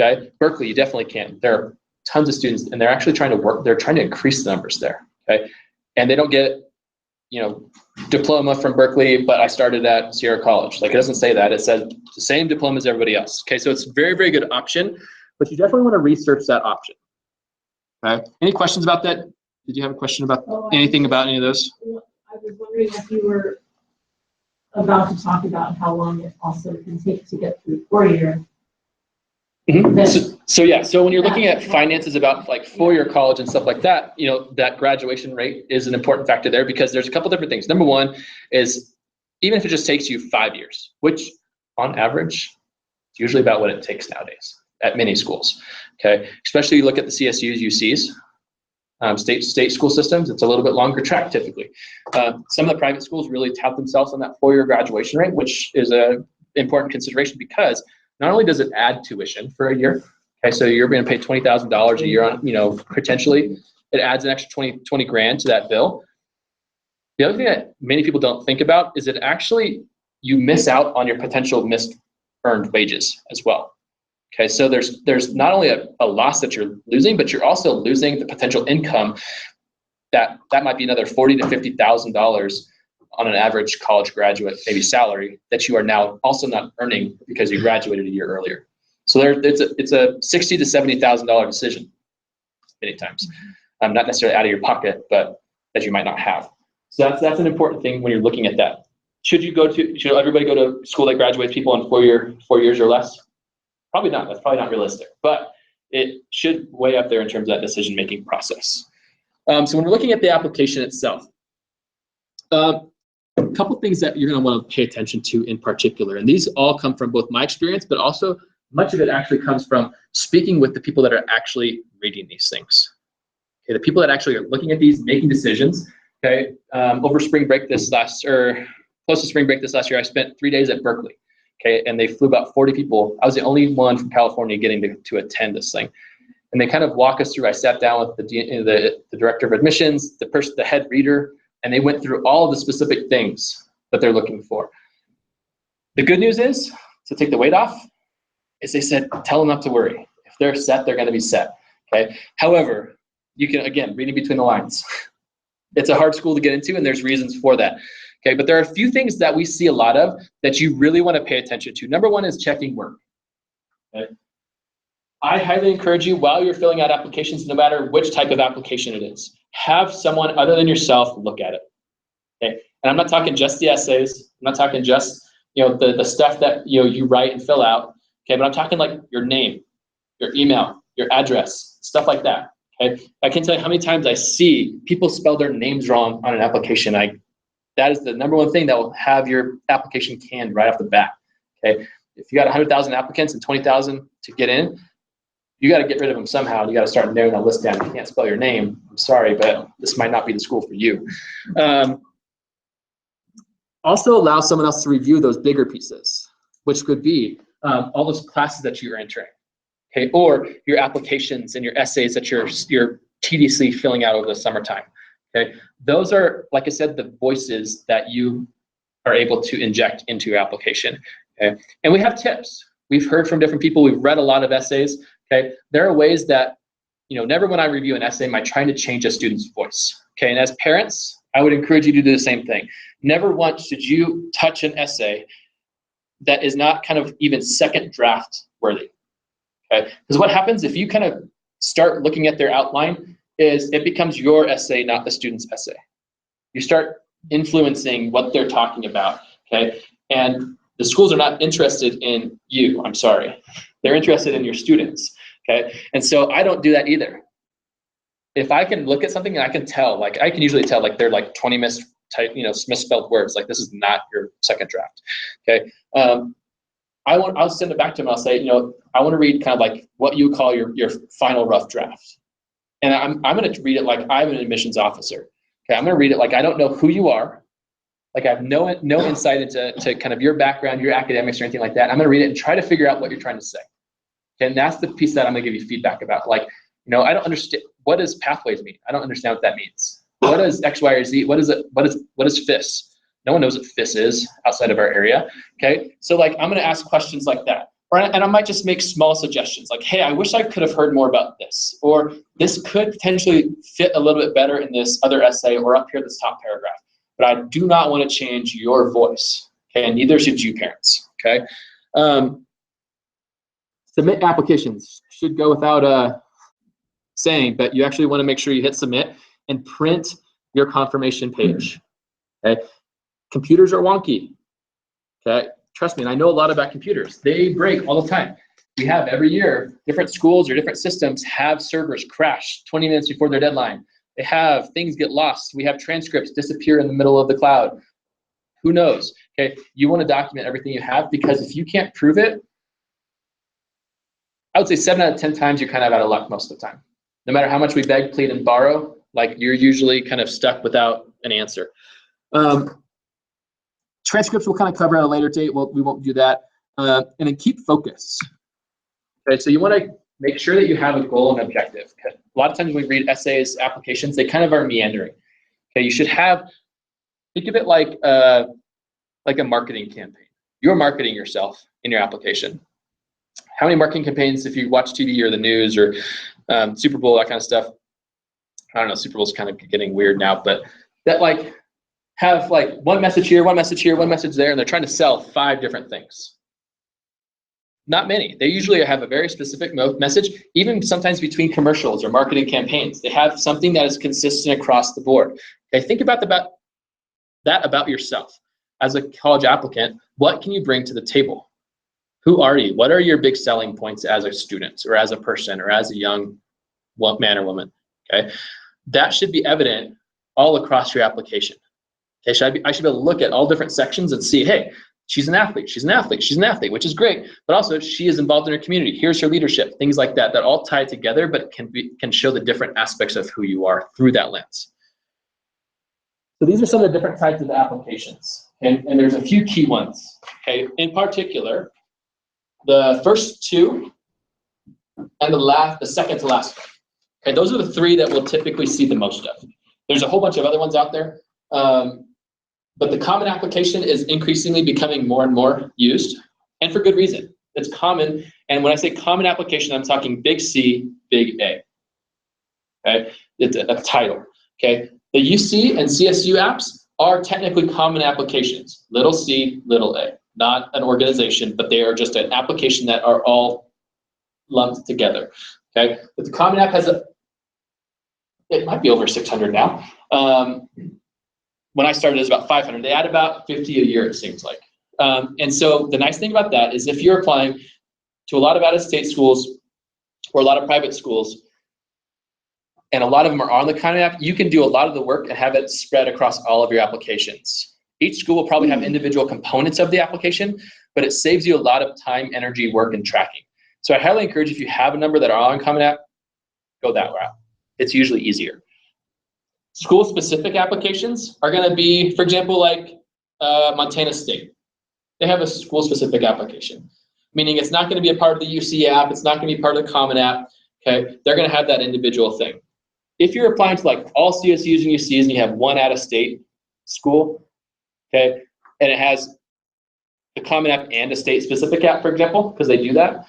Okay, Berkeley, you definitely can. There are tons of students, and they're actually trying to work. They're trying to increase the numbers there. Okay, and they don't get, diploma from Berkeley, but I started at Sierra College. Like, it doesn't say that. It says the same diploma as everybody else. Okay, so it's a very, very good option, but you definitely want to research that option. Okay, any questions about that? Did you have a question about anything about any of those? I was wondering if you were about to talk about how long it also can take to get through 4-year. So yeah, so when you're looking at finances about like four-year college and stuff like that, you know, that graduation rate is an important factor there because there's a couple different things. Number one is even if it just takes you 5 years, which on average, it's usually about what it takes nowadays at many schools, okay? Especially you look at the CSUs, UCs, state school systems, it's a little bit longer track typically. Some of the private schools really tout themselves on that four-year graduation rate, which is an important consideration because not only does it add tuition for a year, okay, so you're going to pay $20,000 a year on, you know, potentially, it adds an extra 20 grand to that bill. The other thing that many people don't think about is that actually you miss out on your potential missed earned wages as well. Okay, so there's not only a loss that you're losing, but you're also losing the potential income that might be another $40,000 to $50,000 on an average college graduate maybe salary that you are now also not earning because you graduated a year earlier. So it's a $60,000 to $70,000 decision many times, not necessarily out of your pocket, but that you might not have. So that's an important thing when you're looking at that. Should everybody go to school that graduates people in 4 years or less? Probably not. That's probably not realistic, but it should weigh up there in terms of that decision-making process. So when we're looking at the application itself, a couple things that you're going to want to pay attention to in particular, and these all come from both my experience, but also much of it actually comes from speaking with the people that are actually reading these things. Okay, the people that actually are looking at these, making decisions. Okay, over spring break close to spring break this last year, I spent 3 days at Berkeley. Okay, and they flew about 40 people. I was the only one from California getting to attend this thing. And they kind of walk us through. I sat down with the director of admissions, the head reader, and they went through all of the specific things that they're looking for. The good news is, to take the weight off, is they said, tell them not to worry. If they're set, they're going to be set. Okay. However, you can, again, reading between the lines. It's a hard school to get into, and there's reasons for that. Okay, but there are a few things that we see a lot of that you really want to pay attention to. Number one is checking work. Okay? I highly encourage you, while you're filling out applications, no matter which type of application it is, have someone other than yourself look at it. Okay, and I'm not talking just the essays. I'm not talking just the stuff that you write and fill out. Okay, but I'm talking like your name, your email, your address, stuff like that. Okay, I can tell you how many times I see people spell their names wrong on an application. That is the number one thing that will have your application canned right off the bat. Okay, if you got 100,000 applicants and 20,000 to get in, you got to get rid of them somehow. You got to start narrowing the list down. If you can't spell your name, I'm sorry, but this might not be the school for you. Also allow someone else to review those bigger pieces, which could be all those classes that you're entering, okay, or your applications and your essays that you're tediously filling out over the summertime. Okay, those are, like I said, the voices that you are able to inject into your application. Okay, and we have tips. We've heard from different people. We've read a lot of essays. Okay, there are ways that, never when I review an essay am I trying to change a student's voice. Okay, and as parents, I would encourage you to do the same thing. Never once should you touch an essay that is not kind of even second draft worthy. Okay, because what happens if you kind of start looking at their outline is it becomes your essay, not the student's essay. You start influencing what they're talking about, okay? And the schools are not interested in you, I'm sorry. They're interested in your students, okay? And so I don't do that either. If I can look at something and I can tell, like I can usually tell, like they're like 20 misspelled words, like this is not your second draft, okay? I'll send it back to them. I'll say, I want to read kind of like what you call your final rough draft. And I'm going to read it like I'm an admissions officer. Okay, I'm going to read it like I don't know who you are, like I have no insight into kind of your background, your academics, or anything like that. I'm going to read it and try to figure out what you're trying to say. Okay, and that's the piece that I'm going to give you feedback about. Like, I don't understand, what does pathways mean? I don't understand what that means. What is X, Y, or Z? What is FIS? No one knows what FIS is outside of our area. Okay, so like I'm going to ask questions like that. And I might just make small suggestions like, hey, I wish I could have heard more about this, or this could potentially fit a little bit better in this other essay or up here, this top paragraph, but I do not want to change your voice, okay, and neither should you parents, okay? Submit applications should go without saying, but you actually want to make sure you hit submit and print your confirmation page, okay? Computers are wonky, okay? Trust me, and I know a lot about computers. They break all the time. we have every year, different schools or different systems have servers crash 20 minutes before their deadline. They have things get lost. We have transcripts disappear in the middle of the cloud. Who knows? Okay, you want to document everything you have, because if you can't prove it, I would say 7 out of 10 times you're kind of out of luck most of the time. No matter how much we beg, plead, and borrow, like you're usually kind of stuck without an answer. Transcripts we'll kind of cover at a later date. We won't do that. And then keep focus. Okay, so you want to make sure that you have a goal and objective. A lot of times when we read essays, applications, they kind of are meandering. Okay, you should have, think of it like a marketing campaign. You're marketing yourself in your application. How many marketing campaigns, if you watch TV or the news or Super Bowl, that kind of stuff, I don't know, Super Bowl's kind of getting weird now, but that like have like one message here, one message here, one message there, and they're trying to sell 5 different things. Not many. They usually have a very specific message, even sometimes between commercials or marketing campaigns. They have something that is consistent across the board. Okay, think about that about yourself. As a college applicant, what can you bring to the table? Who are you? What are your big selling points as a student or as a person or as a young man or woman? Okay, that should be evident all across your application. Okay, I should be able to look at all different sections and see, hey, she's an athlete, she's an athlete, she's an athlete, which is great, but also she is involved in her community. Here's her leadership, things like that, that all tie together, but can show the different aspects of who you are through that lens. So these are some of the different types of applications, and there's a few key ones. Okay, in particular, the first 2 and the second to last one. Okay, those are the 3 that we'll typically see the most of. There's a whole bunch of other ones out there, but the common application is increasingly becoming more and more used, and for good reason. It's common, and when I say common application, I'm talking big C, big A. Okay, it's a title. Okay, the UC and CSU apps are technically common applications, little c, little a. Not an organization, but they are just an application that are all lumped together. Okay, but the Common App has it might be over 600 now. When I started, it was about 500. They add about 50 a year, it seems like. And so the nice thing about that is if you're applying to a lot of out-of-state schools or a lot of private schools, and a lot of them are on the Common App, you can do a lot of the work and have it spread across all of your applications. Each school will probably have individual components of the application, but it saves you a lot of time, energy, work, and tracking. So I highly encourage, if you have a number that are on Common App, go that route. It's usually easier. School-specific applications are going to be, for example, like Montana State. They have a school-specific application, meaning it's not going to be a part of the UC app. It's not going to be part of the Common App. Okay, they're going to have that individual thing. If you're applying to like all CSUs and UCs and you have one out-of-state school, okay, and it has the Common App and a state-specific app, for example, because they do that,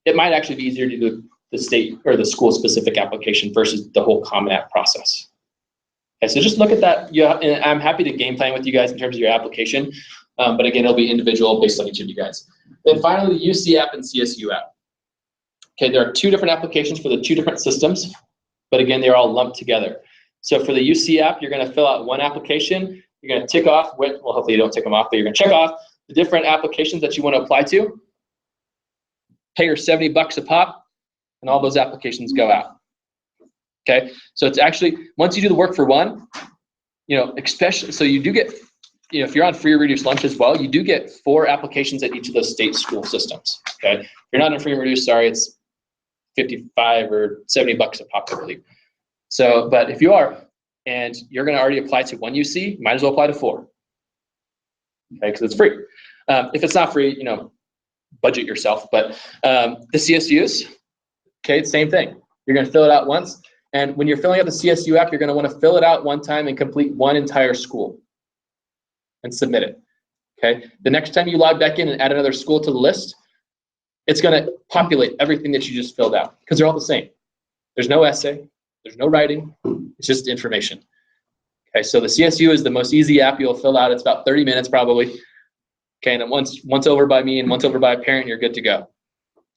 it might actually be easier to do the state or the school-specific application versus the whole Common App process. Okay, so just look at that. Yeah, and I'm happy to game plan with you guys in terms of your application, but again, it'll be individual based on each of you guys. Then finally, the UC app and CSU app. Okay, there are 2 different applications for the 2 different systems, but again, they're all lumped together. So for the UC app, you're going to fill out one application. You're going to tick off, well, hopefully you don't tick them off, but you're going to check off the different applications that you want to apply to. Pay your $70 a pop, and all those applications go out. Okay, so it's actually, once you do the work for one, you know, especially, so you do get, you know, if you're on free or reduced lunch as well, you do get 4 applications at each of those state school systems. Okay, if you're not on free and reduced, sorry, it's 55 or $70 a pop, I believe. So, but if you are, and you're going to already apply to one UC, might as well apply to 4. Okay, because it's free. If it's not free, you know, budget yourself. But the CSUs, okay, same thing. You're going to fill it out once, and when you're filling out the CSU app, you're going to want to fill it out one time and complete one entire school and submit it. Okay, the next time you log back in and add another school to the list, it's going to populate everything that you just filled out because they're all the same. There's no essay, there's no writing, it's just information. Okay, so the CSU is the most easy app you'll fill out. It's about 30 minutes probably. Okay, and then once over by me and once over by a parent, you're good to go.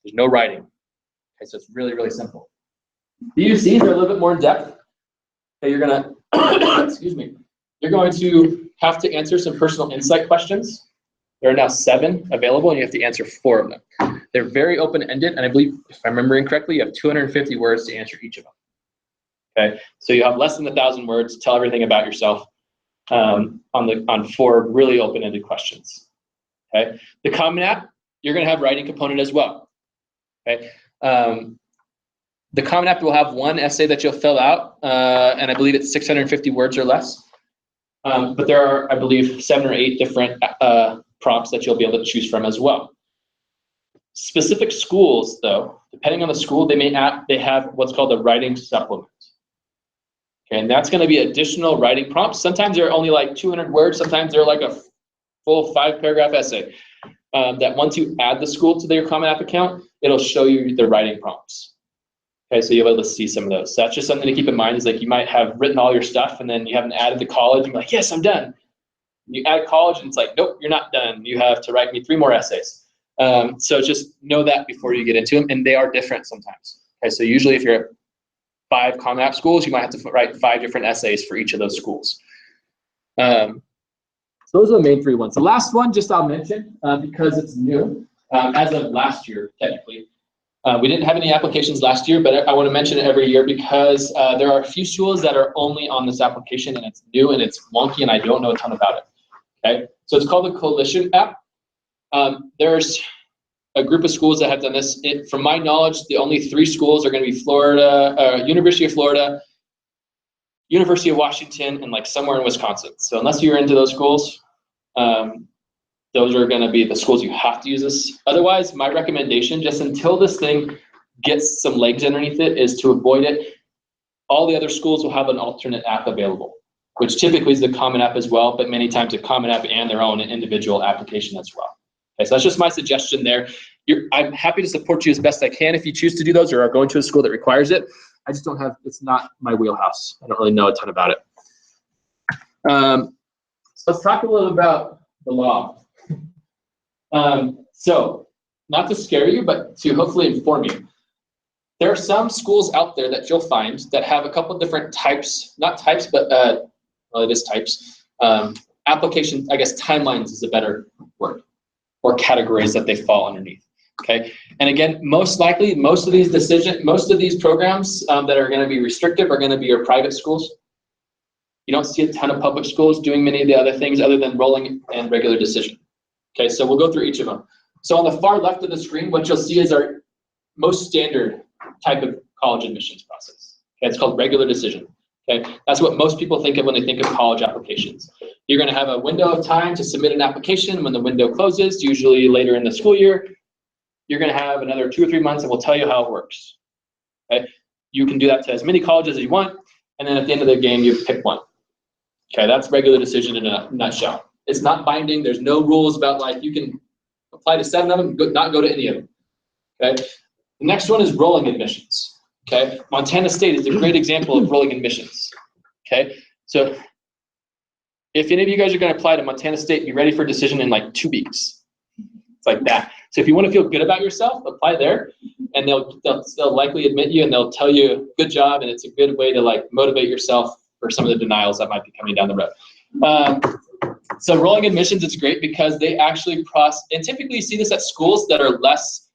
There's no writing. Okay, so it's really, really simple. The UCs are a little bit more in depth. Okay, you're gonna, excuse me, you're going to have to answer some personal insight questions. There are now 7 available, and you have to answer 4 of them. They're very open-ended, and I believe, if I'm remembering correctly, you have 250 words to answer each of them. Okay, so you have less than 1,000 words to tell everything about yourself on 4 really open-ended questions. Okay, the Common App, you're going to have writing component as well. Okay, the Common App will have 1 essay that you'll fill out, and I believe it's 650 words or less. But there are, I believe, 7 or 8 different prompts that you'll be able to choose from as well. Specific schools, though, depending on the school, they have what's called a writing supplement. Okay, and that's going to be additional writing prompts. Sometimes they're only like 200 words. Sometimes they're like a full 5-paragraph essay. That once you add the school to their Common App account, it'll show you the writing prompts. Okay, so you'll be able to see some of those. So that's just something to keep in mind. Is like you might have written all your stuff and then you haven't added the college. And you're like, yes, I'm done. You add college and it's like, nope, you're not done. You have to write me 3 more essays. So just know that before you get into them, and they are different sometimes. Okay, so usually if you're at 5 Common App schools, you might have to write 5 different essays for each of those schools. So those are the main 3 ones. The last one, just I'll mention, because it's new, as of last year, technically. We didn't have any applications last year, but I want to mention it every year because there are a few schools that are only on this application, and it's new and it's wonky, and I don't know a ton about it. Okay, so it's called the Coalition App. There's a group of schools that have done this. From my knowledge, the only 3 schools are going to be Florida, University of Florida, University of Washington, and like somewhere in Wisconsin. So unless you're into those schools, those are going to be the schools you have to use this. Otherwise, my recommendation, just until this thing gets some legs underneath it, is to avoid it. All the other schools will have an alternate app available, which typically is the Common App as well, but many times a Common App and their own individual application as well. Okay, so that's just my suggestion there. I'm happy to support you as best I can if you choose to do those or are going to a school that requires it. I just don't have, it's not my wheelhouse. I don't really know a ton about it. So let's talk a little about the law. So not to scare you, but to hopefully inform you. There are some schools out there that you'll find that have a couple different types, not types, but well, it is types. Application, I guess timelines is a better word, or categories that they fall underneath. Okay, and again, most likely, most of these programs that are going to be restrictive are going to be your private schools. You don't see a ton of public schools doing many of the other things other than rolling and regular decision. Okay, so we'll go through each of them. So on the far left of the screen, what you'll see is our most standard type of college admissions process. Okay, it's called regular decision. Okay, that's what most people think of when they think of college applications. You're going to have a window of time to submit an application. When the window closes, usually later in the school year, you're going to have another 2 or 3 months, and we'll tell you how it works. Okay, you can do that to as many colleges as you want, and then at the end of the game, you pick one. Okay, that's regular decision in a nutshell. It's not binding. There's no rules about like you can apply to 7 of them, not go to any of them. Okay, the next one is rolling admissions. Okay, Montana State is a great example of rolling admissions. Okay, so if any of you guys are going to apply to Montana State, be ready for a decision in like 2 weeks. It's like that. So if you want to feel good about yourself, apply there, and they'll likely admit you, and they'll tell you good job, and it's a good way to like motivate yourself for some of the denials that might be coming down the road. So rolling admissions, it's great because they actually and typically you see this at schools that are less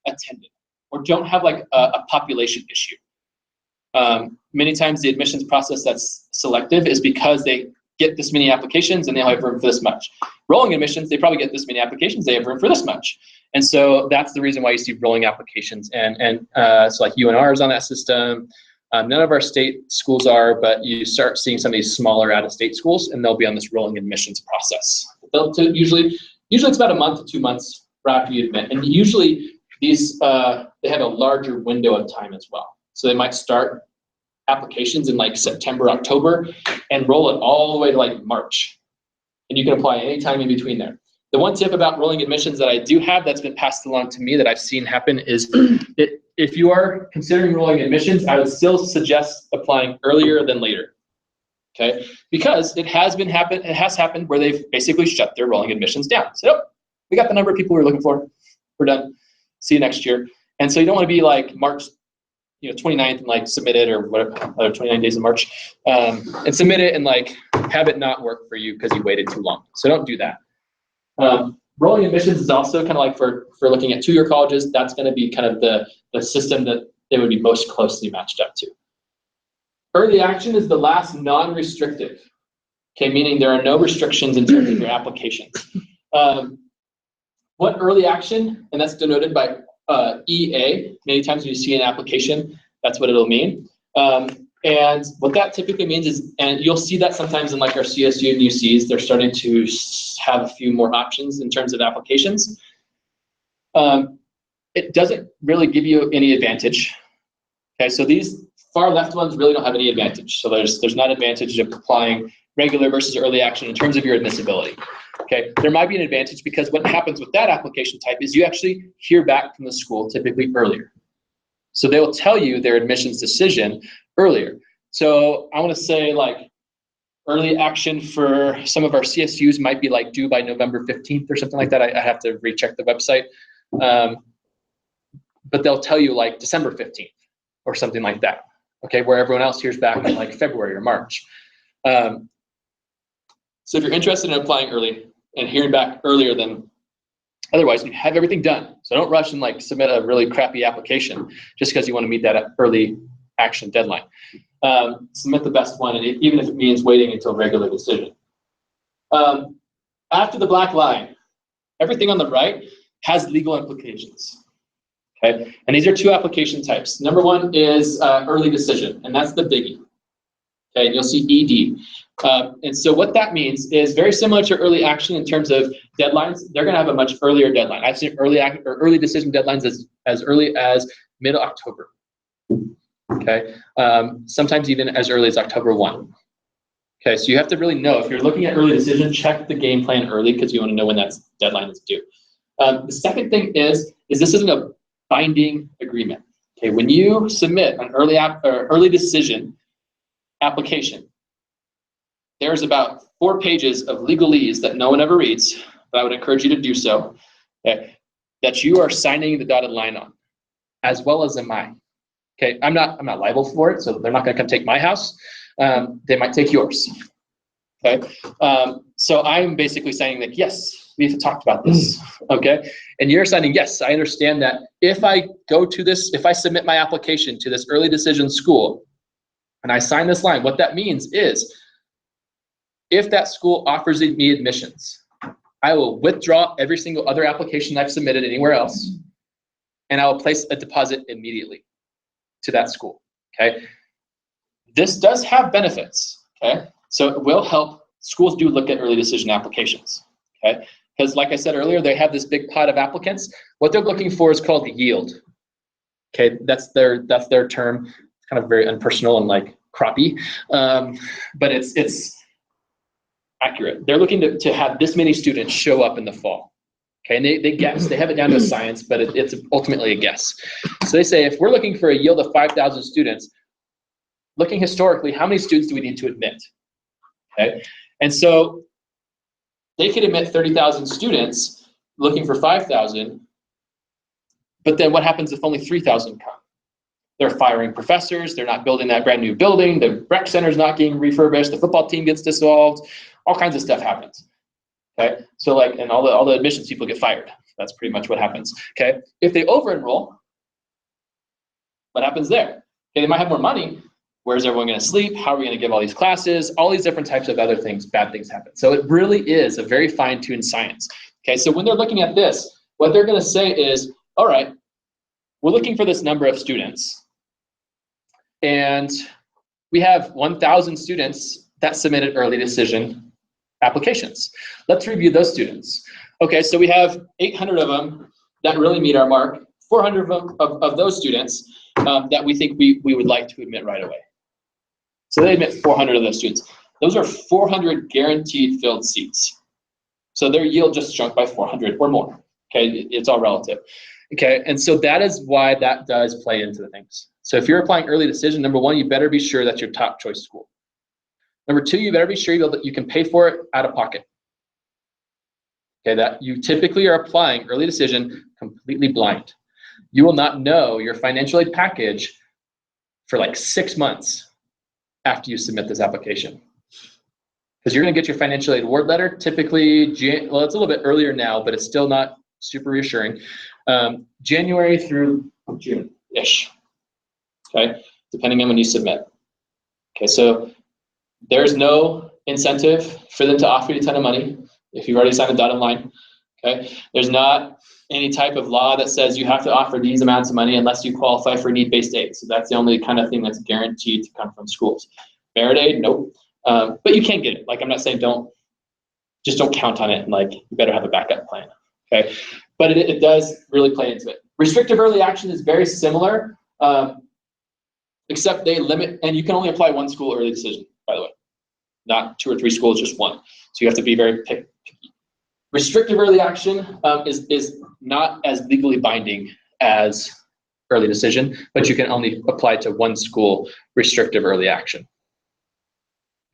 attended or don't have like a population issue. Many times the admissions process that's selective is because they get this many applications and they have room for this much. Rolling admissions, they probably get this many applications, they have room for this much. And so that's the reason why you see rolling applications. And so like UNR is on that system. None of our state schools are, but you start seeing some of these smaller out-of-state schools, and they'll be on this rolling admissions process. Usually it's about a month to 2 months after you admit. And usually these they have a larger window of time as well. So they might start applications in like September, October, and roll it all the way to like March. And you can apply anytime in between there. The one tip about rolling admissions that I do have that's been passed along to me that I've seen happen is if you are considering rolling admissions, I would still suggest applying earlier than later. Okay, because it has happened where they've basically shut their rolling admissions down. So, nope, we got the number of people we're looking for. We're done. See you next year. And so you don't want to be like March 29th and like submit it or whatever, 29 days in March, and submit it and like have it not work for you because you waited too long. So don't do that. Rolling admissions is also kind of like for looking at two-year colleges, that's going to be kind of the system that they would be most closely matched up to. Early action is the last non-restrictive, okay, meaning there are no restrictions in terms of your applications. What early action, and that's denoted by EA, many times when you see an application, that's what it'll mean. And what that typically means is, and you'll see that sometimes in like our CSU and UCs, they're starting to have a few more options in terms of applications. It doesn't really give you any advantage. Okay, so these far left ones really don't have any advantage. So there's not advantage of applying regular versus early action in terms of your admissibility. Okay, there might be an advantage because what happens with that application type is you actually hear back from the school typically earlier. So they will tell you their admissions decision earlier. So I want to say like early action for some of our CSUs might be like due by November 15th or something like that. I have to recheck the website. But they'll tell you like December 15th or something like that. Okay, where everyone else hears back in like February or March. So if you're interested in applying early and hearing back earlier than otherwise, you have everything done. So don't rush and like submit a really crappy application just because you want to meet that early action deadline. Submit the best one, and even if it means waiting until regular decision. After the black line, everything on the right has legal implications. Okay, and these are two application types. Number one is early decision, and that's the biggie. Okay, and you'll see ED. And so what that means is very similar to early action in terms of deadlines. They're going to have a much earlier deadline. I've seen early decision deadlines as early as mid-October. Okay, sometimes even as early as October 1. Okay, so you have to really know if you're looking at early decision, check the game plan early because you want to know when that deadline is due. The second thing is this isn't a binding agreement. Okay, when you submit an early decision application, there's about 4 pages of legalese that no one ever reads, but I would encourage you to do so, okay, that you are signing the dotted line on, as well as am I. Okay, I'm not liable for it, so they're not going to come take my house. They might take yours. Okay, so I'm basically saying that yes, we've talked about this. Okay, and you're signing yes. I understand that if I go to this, if I submit my application to this early decision school, and I sign this line, what that means is, if that school offers me admissions, I will withdraw every single other application I've submitted anywhere else, and I will place a deposit immediately to that school. Okay, this does have benefits. Okay, so it will help. Schools do look at early decision applications. Okay, because like I said earlier, they have this big pot of applicants. What they're looking for is called the yield. Okay, that's their term. It's kind of very unpersonal and like crappy, but it's accurate. They're looking to have this many students show up in the fall. Okay, and they guess, they have it down to a science, but it's ultimately a guess. So they say if we're looking for a yield of 5,000 students, looking historically, how many students do we need to admit? Okay, and so they could admit 30,000 students looking for 5,000, but then what happens if only 3,000 come? They're firing professors, they're not building that brand new building, the rec center's not getting refurbished, the football team gets dissolved, all kinds of stuff happens. Okay, so like, and all the admissions people get fired. That's pretty much what happens. Okay, if they over-enroll, what happens there? Okay, they might have more money. Where's everyone going to sleep? How are we going to give all these classes? All these different types of other things, bad things happen. So it really is a very fine-tuned science. Okay, so when they're looking at this, what they're going to say is, all right, we're looking for this number of students, and we have 1,000 students that submitted early decision applications. Let's review those students. Okay, so we have 800 of them that really meet our mark, 400 of those students that we think we would like to admit right away. So they admit 400 of those students. Those are 400 guaranteed filled seats. So their yield just shrunk by 400 or more. Okay, it's all relative. Okay, and so that is why that does play into the things. So if you're applying early decision, number one, you better be sure that's your top choice school. Number two, you better be sure you can pay for it out of pocket. Okay, that you typically are applying early decision completely blind. You will not know your financial aid package for like 6 months after you submit this application. because you're going to get your financial aid award letter typically, well, it's a little bit earlier now, but it's still not super reassuring. January through June-ish, okay, depending on when you submit. Okay, so there's no incentive for them to offer you a ton of money if you've already signed a dotted line, okay? There's not any type of law that says you have to offer these amounts of money unless you qualify for need-based aid. So that's the only kind of thing that's guaranteed to come from schools. Merit aid, nope. But you can get it. Like, I'm not saying just don't count on it, and like, you better have a backup plan, okay? But it does really play into it. Restrictive early action is very similar, except they limit, and you can only apply one school early decision, by the way. Not 2 or 3 schools, just one. So you have to be very picky. Restrictive early action is not as legally binding as early decision, but you can only apply to one school restrictive early action.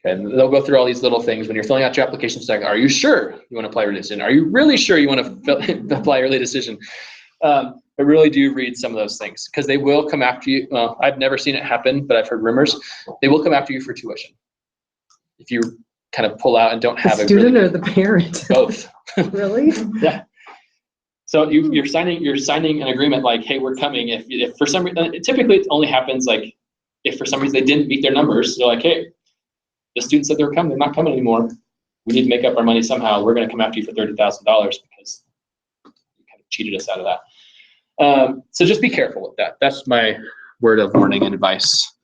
Okay, and they'll go through all these little things when you're filling out your application saying, are you sure you want to apply early decision? Are you really sure you want to apply early decision? But really do read some of those things, because they will come after you. Well, I've never seen it happen, but I've heard rumors. They will come after you for tuition if you kind of pull out and don't have The student or the parent? both. Really? Yeah. So you're signing an agreement like, hey, we're coming. If for some reason, typically it only happens like if for some reason they didn't meet their numbers, they're like, hey, the students said they were coming, they're not coming anymore. We need to make up our money somehow. We're going to come after you for $30,000 because you kind of cheated us out of that. So just be careful with that. That's my word of warning and advice.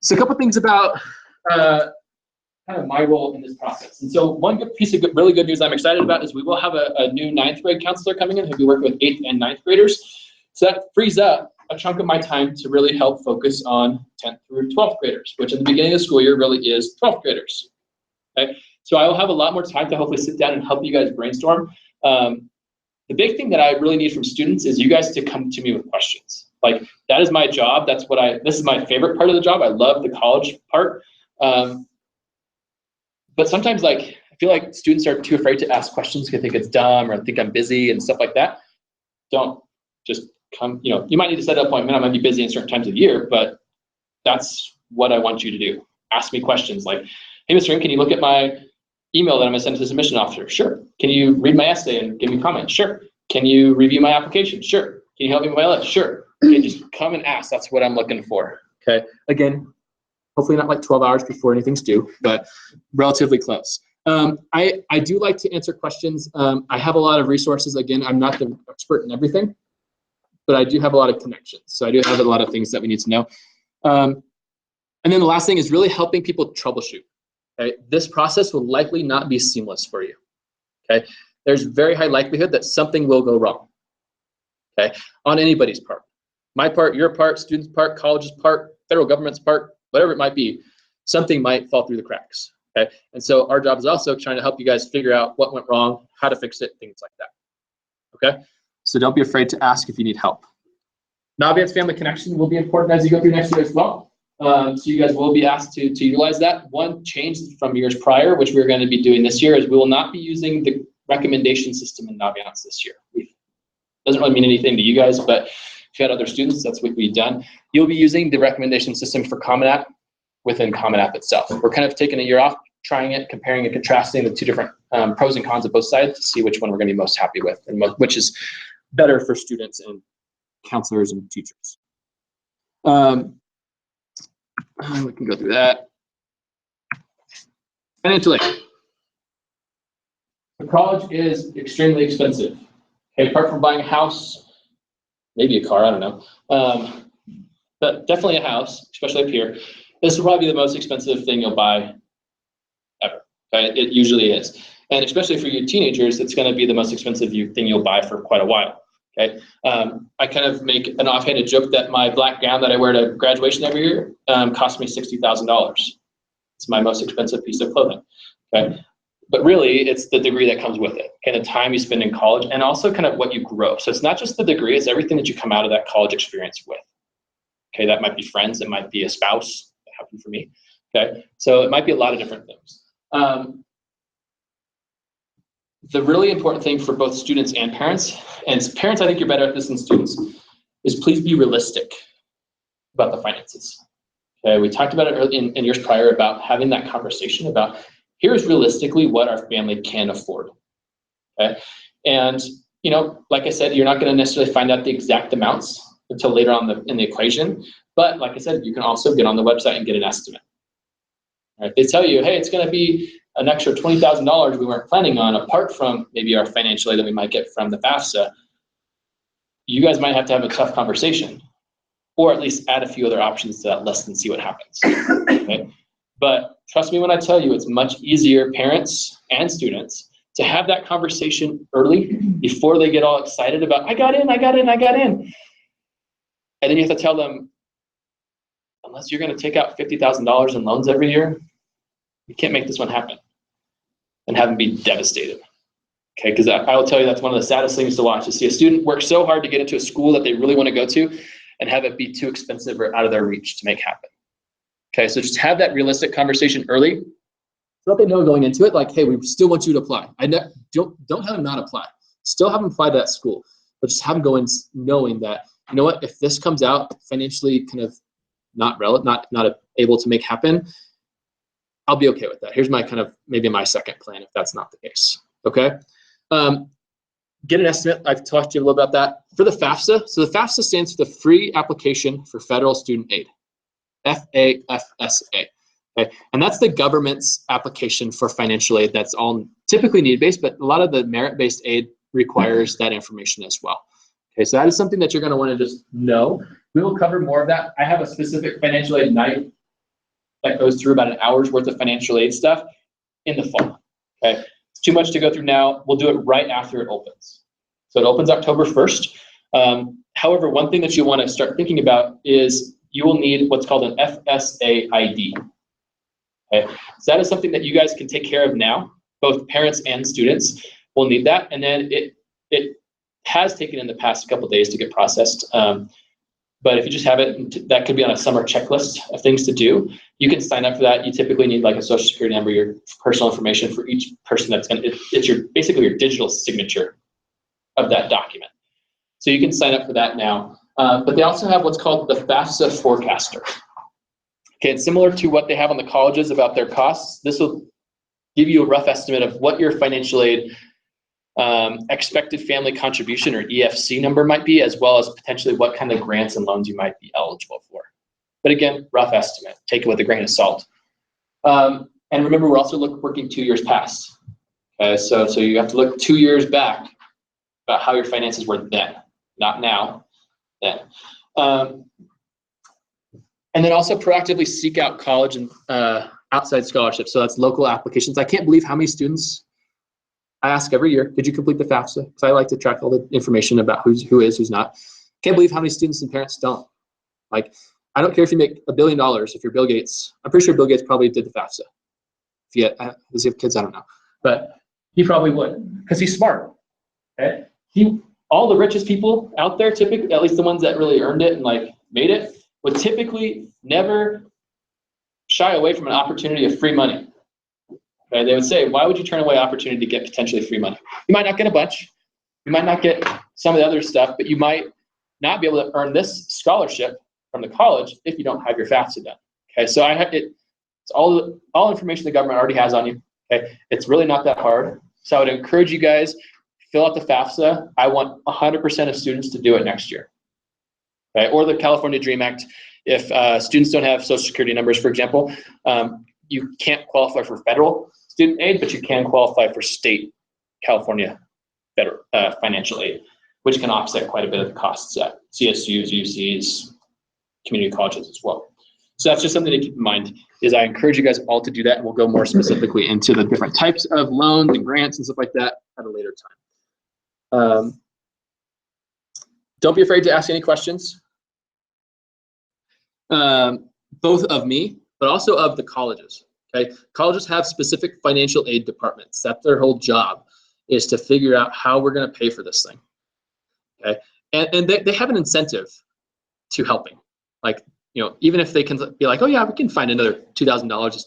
So a couple things about kind of my role in this process. And so one good piece of really good news I'm excited about is we will have a new 9th grade counselor coming in who'll be working with 8th and 9th graders. So that frees up a chunk of my time to really help focus on 10th through 12th graders, which in the beginning of the school year really is 12th graders. Okay? So I will have a lot more time to hopefully sit down and help you guys brainstorm. The big thing that I really need from students is you guys to come to me with questions. Like, that is my job. That's what this is my favorite part of the job. I love the college part. But sometimes, like, I feel like students are too afraid to ask questions because they think it's dumb or think I'm busy and stuff like that. Don't just come, you might need to set an appointment. I might be busy in certain times of the year, but that's what I want you to do. Ask me questions like, hey, Mr. Ng, can you look at my email that I'm gonna send to the submission officer? Sure. Can you read my essay and give me comments? Sure. Can you review my application? Sure. Can you help me with my list? Sure. Okay, just come and ask. That's what I'm looking for. Okay. Again, hopefully not like 12 hours before anything's due, but relatively close. I do like to answer questions. I have a lot of resources. Again, I'm not the expert in everything, but I do have a lot of connections. So I do have a lot of things that we need to know. And then the last thing is really helping people troubleshoot. Okay, this process will likely not be seamless for you. Okay, there's very high likelihood that something will go wrong. Okay, on anybody's part, my part, your part, students' part, college's part, federal government's part, whatever it might be, something might fall through the cracks. Okay, and so our job is also trying to help you guys figure out what went wrong, how to fix it, things like that. Okay, so don't be afraid to ask if you need help. Naviance Family Connection will be important as you go through next year as well. So you guys will be asked to utilize that. One change from years prior, which we're going to be doing this year, is we will not be using the recommendation system in Naviance this year. Doesn't really mean anything to you guys, but if you had other students, that's what we've done. You'll be using the recommendation system for Common App within Common App itself. We're kind of taking a year off, trying it, comparing and contrasting the two different pros and cons of both sides to see which one we're going to be most happy with and which is better for students and counselors and teachers. We can go through that. Financial aid. The college is extremely expensive. Okay, apart from buying a house, maybe a car, I don't know. But definitely a house, especially up here. This will probably be the most expensive thing you'll buy ever. Okay, it usually is. And especially for you teenagers, it's going to be the most expensive thing you'll buy for quite a while. Okay, I kind of make an offhanded joke that my black gown that I wear to graduation every year cost me $60,000. It's my most expensive piece of clothing. Okay, but really it's the degree that comes with it. Okay, the time you spend in college and also kind of what you grow. So it's not just the degree; it's everything that you come out of that college experience with. Okay, that might be friends, it might be a spouse. That happened for me. Okay, so it might be a lot of different things. The really important thing for both students and parents I think you're better at this than students, is please be realistic about the finances. Okay, we talked about it early in years prior about having that conversation about, here's realistically what our family can afford, okay? And, you know, like I said, you're not gonna necessarily find out the exact amounts until later on in the equation, but like I said, you can also get on the website and get an estimate. Right? If they tell you, hey, it's gonna be an extra $20,000 we weren't planning on, apart from maybe our financial aid that we might get from the FAFSA, you guys might have to have a tough conversation, or at least add a few other options to that list and see what happens, okay? But trust me when I tell you, it's much easier, parents and students, to have that conversation early before they get all excited about, I got in. And then you have to tell them, unless you're gonna take out $50,000 in loans every year, you can't make this one happen and have them be devastated. Okay, because I will tell you, that's one of the saddest things to watch, is see a student work so hard to get into a school that they really want to go to and have it be too expensive or out of their reach to make happen. Okay, so just have that realistic conversation early so that they know going into it, like, hey, we still want you to apply. Don't have them not apply. Still have them apply to that school, but just have them go in knowing that, you know what, if this comes out financially kind of not able to make happen, I'll be okay with that. Here's my kind of maybe my second plan if that's not the case. Okay. Get an estimate. I've talked to you a little about that. For the FAFSA, so the FAFSA stands for the Free Application for Federal Student Aid, FAFSA. Okay, and that's the government's application for financial aid. That's all typically need-based, but a lot of the merit-based aid requires that information as well. Okay, so that is something that you're going to want to just know. We will cover more of that. I have a specific financial aid night that goes through about an hour's worth of financial aid stuff in the fall. Okay. Too much to go through now. We'll do it right after it opens. So it opens October 1st. However, one thing that you want to start thinking about is you will need what's called an FSA ID. Okay? So that is something that you guys can take care of now. Both parents and students will need that. And then it has taken in the past couple of days to get processed. But if you just have it, that could be on a summer checklist of things to do. You can sign up for that. You typically need like a social security number, your personal information for each person that's gonna, it's basically your digital signature of that document. So you can sign up for that now. But they also have what's called the FAFSA Forecaster. Okay, it's similar to what they have on the colleges about their costs. This will give you a rough estimate of what your financial aid expected family contribution, or EFC number, might be, as well as potentially what kind of grants and loans you might be eligible for. But again, rough estimate, take it with a grain of salt. And remember, we're also working 2 years past. Okay, so you have to look 2 years back about how your finances were then, not now, then. And then also proactively seek out college and outside scholarships. So that's local applications. I can't believe how many students I ask every year, did you complete the FAFSA? Because I like to track all the information about who is, who's not. Can't believe how many students and parents don't. Like, I don't care if you make $1 billion, if you're Bill Gates. I'm pretty sure Bill Gates probably did the FAFSA. Does he have kids? I don't know. But he probably would, because he's smart. Okay? All the richest people out there, typically, at least the ones that really earned it and like made it, would typically never shy away from an opportunity of free money. Okay, they would say, why would you turn away opportunity to get potentially free money? You might not get a bunch. You might not get some of the other stuff, but you might not be able to earn this scholarship from the college if you don't have your FAFSA done. Okay, so it's all information the government already has on you. Okay, it's really not that hard. So I would encourage you guys, fill out the FAFSA. I want 100% of students to do it next year. Okay, or the California Dream Act. If students don't have social security numbers, for example, you can't qualify for federal student aid, but you can qualify for state California federal financial aid, which can offset quite a bit of the costs at CSUs, UCs, community colleges as well. So that's just something to keep in mind, is I encourage you guys all to do that, and we'll go more specifically into the different types of loans and grants and stuff like that at a later time. Don't be afraid to ask any questions, both of me, but also of the colleges. Okay, colleges have specific financial aid departments. That's their whole job, is to figure out how we're going to pay for this thing. Okay, and they have an incentive to helping. Like, even if they can be like, oh yeah, we can find another $2,000 a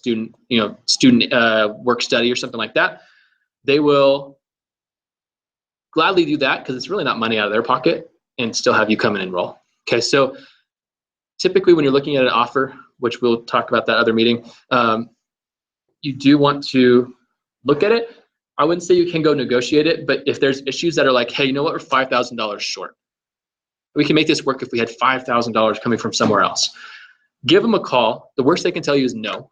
student work study or something like that, they will gladly do that, because it's really not money out of their pocket, and still have you come and enroll. Okay, so typically when you're looking at an offer, which we'll talk about that other meeting, you do want to look at it. I wouldn't say you can go negotiate it, but if there's issues that are like, hey, you know what, we're $5,000 short. We can make this work if we had $5,000 coming from somewhere else. Give them a call. The worst they can tell you is no,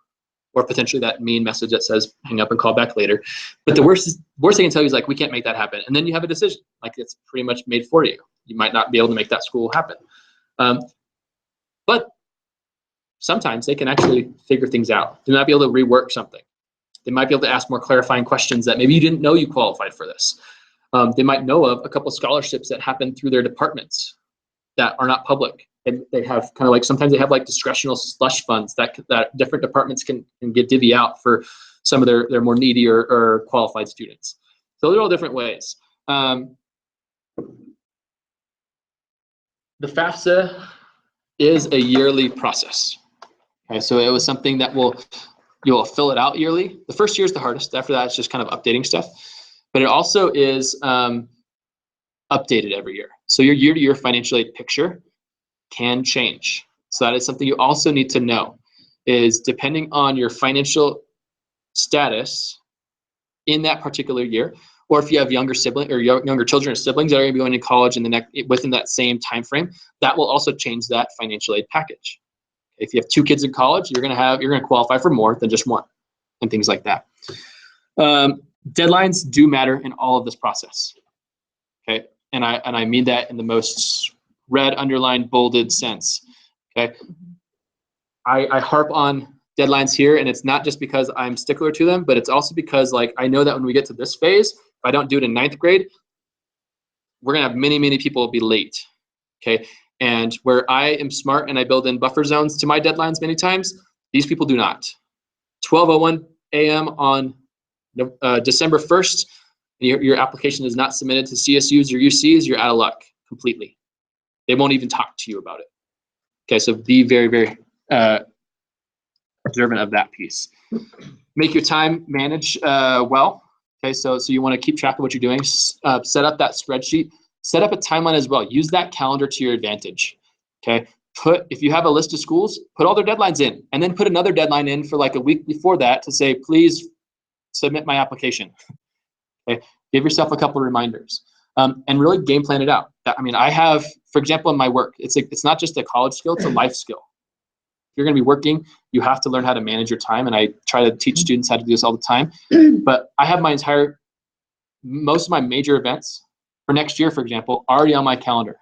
or potentially that mean message that says hang up and call back later. But the worst they can tell you is like, we can't make that happen. And then you have a decision, like it's pretty much made for you. You might not be able to make that school happen. But sometimes they can actually figure things out. They might be able to rework something. They might be able to ask more clarifying questions that maybe you didn't know you qualified for this. They might know of a couple scholarships that happen through their departments that are not public. They have kind of like, sometimes they have like discretional slush funds that different departments can get divvy out for some of their more needy or qualified students. So they're all different ways. The FAFSA is a yearly process. Okay, so it was something that you'll fill it out yearly. The first year is the hardest. After that, it's just kind of updating stuff. But it also is updated every year. So your year-to-year financial aid picture can change. So that is something you also need to know, is depending on your financial status in that particular year, or if you have younger siblings or younger children or siblings that are going to be going to college within that same time frame, that will also change that financial aid package. If you have 2 kids in college, you're going to qualify for more than just one, and things like that. Deadlines do matter in all of this process. Okay, and I mean that in the most red, underlined, bolded sense. Okay, I harp on deadlines here, and it's not just because I'm stickler to them, but it's also because like I know that when we get to this phase, if I don't do it in 9th grade, we're gonna have many people be late. Okay, and where I am smart and I build in buffer zones to my deadlines many times, these people do not. 12:01 a.m. on December 1st, your application is not submitted to CSUs or UCs, you're out of luck completely. They won't even talk to you about it. Okay, so be very observant of that piece. Make your time manage well. Okay, so you want to keep track of what you're doing. Set up that spreadsheet. Set up a timeline as well. Use that calendar to your advantage. Okay, if you have a list of schools, put all their deadlines in, and then put another deadline in for like a week before that to say, please submit my application. Okay, give yourself a couple of reminders, and really game plan it out. I mean, I have, for example, in my work, it's not just a college skill; it's a life skill. If you're going to be working, you have to learn how to manage your time, and I try to teach students how to do this all the time. But I have most of my major events for next year, for example, already on my calendar,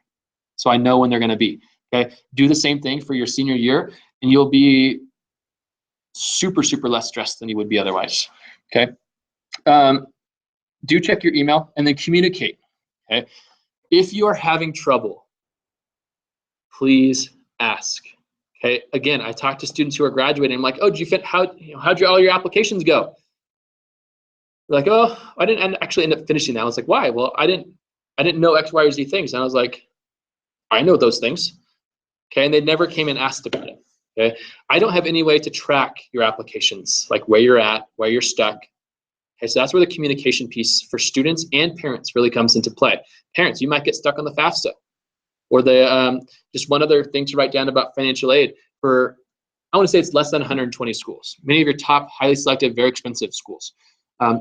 so I know when they're going to be. Okay, do the same thing for your senior year, and you'll be super less stressed than you would be otherwise. Okay, do check your email and then communicate. Okay, if you are having trouble, please ask. Okay, again, I talk to students who are graduating. I'm like, oh, how'd all your applications go? They're like, oh, I didn't actually end up finishing that. I was like, why? Well, I didn't know X, Y, or Z things. And I was like, I know those things. Okay, and they never came and asked about it. Okay, I don't have any way to track your applications, like where you're at, where you're stuck. Okay, so that's where the communication piece for students and parents really comes into play. Parents, you might get stuck on the FAFSA. Or just one other thing to write down about financial aid for, I want to say it's less than 120 schools. Many of your top highly selective, very expensive schools.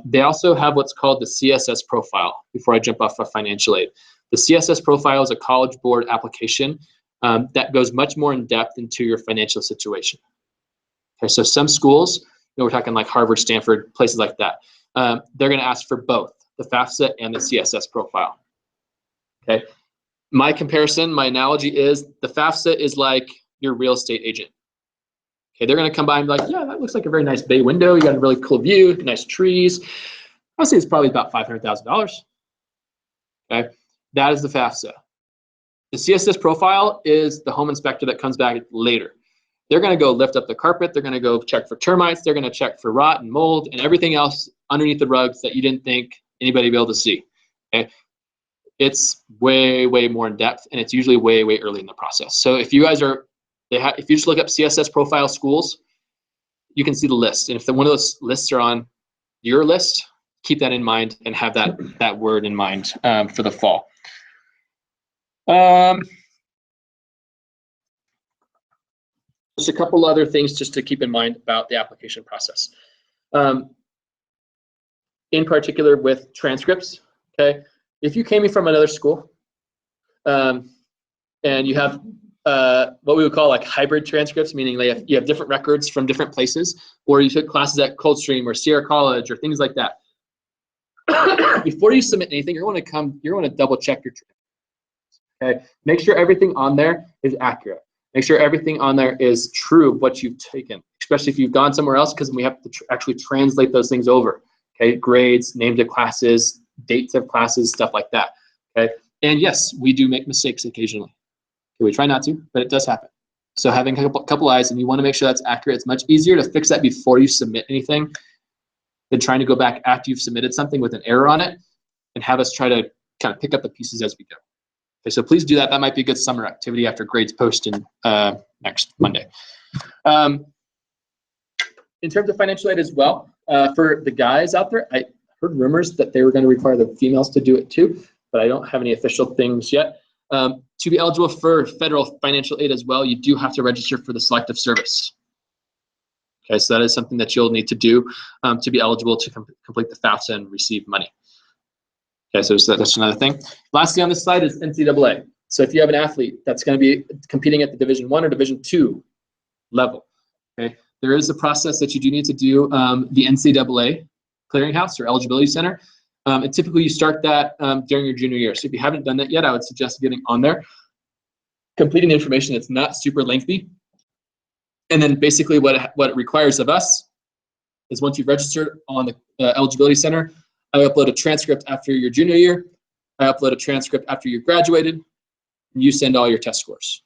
They also have what's called the CSS profile before I jump off of financial aid. The CSS profile is a College Board application that goes much more in depth into your financial situation. Okay, so some schools, we're talking like Harvard, Stanford, places like that, they're going to ask for both the FAFSA and the CSS profile. Okay. My comparison, my analogy is the FAFSA is like your real estate agent. Okay, they're going to come by and be like, yeah, that looks like a very nice bay window. You got a really cool view, nice trees. I'll say it's probably about $500,000. Okay, that is the FAFSA. The CSS profile is the home inspector that comes back later. They're going to go lift up the carpet. They're going to go check for termites. They're going to check for rot and mold and everything else underneath the rugs that you didn't think anybody would be able to see. Okay. It's way more in depth, and it's usually way early in the process. So if you guys are, if you just look up CSS profile schools, you can see the list. And if one of those lists are on your list, keep that in mind and have that word in mind for the fall. Just a couple other things just to keep in mind about the application process. In particular with transcripts, okay? If you came in from another school and you have what we would call like hybrid transcripts, meaning like you have different records from different places, or you took classes at Coldstream or Sierra College or things like that. Before you submit anything, you're going to double check your transcripts. Okay, make sure everything on there is accurate. Make sure everything on there is true of what you've taken, especially if you've gone somewhere else, because we have to actually translate those things over. Okay, grades, names of classes, dates of classes, stuff like that. Okay, and yes, we do make mistakes occasionally. Okay, we try not to, but it does happen. So having a couple eyes, and you want to make sure that's accurate. It's much easier to fix that before you submit anything than trying to go back after you've submitted something with an error on it and have us try to kind of pick up the pieces as we go. Okay, so please do that. That might be a good summer activity after grades post in next Monday. In terms of financial aid as well, for the guys out there, I heard rumors that they were going to require the females to do it too, but I don't have any official things yet. To be eligible for federal financial aid as well, you do have to register for the selective service. Okay, so that is something that you'll need to do to be eligible to complete the FAFSA and receive money. Okay, so that's another thing. Lastly on this slide is NCAA. So if you have an athlete that's going to be competing at the Division I or Division II level, okay, there is a process that you do need to do, the NCAA clearinghouse or eligibility center. And typically you start that during your junior year. So if you haven't done that yet, I would suggest getting on there, completing information that's not super lengthy. And then basically what it requires of us is once you've registered on the eligibility center, I upload a transcript after your junior year, I upload a transcript after you graduated, and you send all your test scores.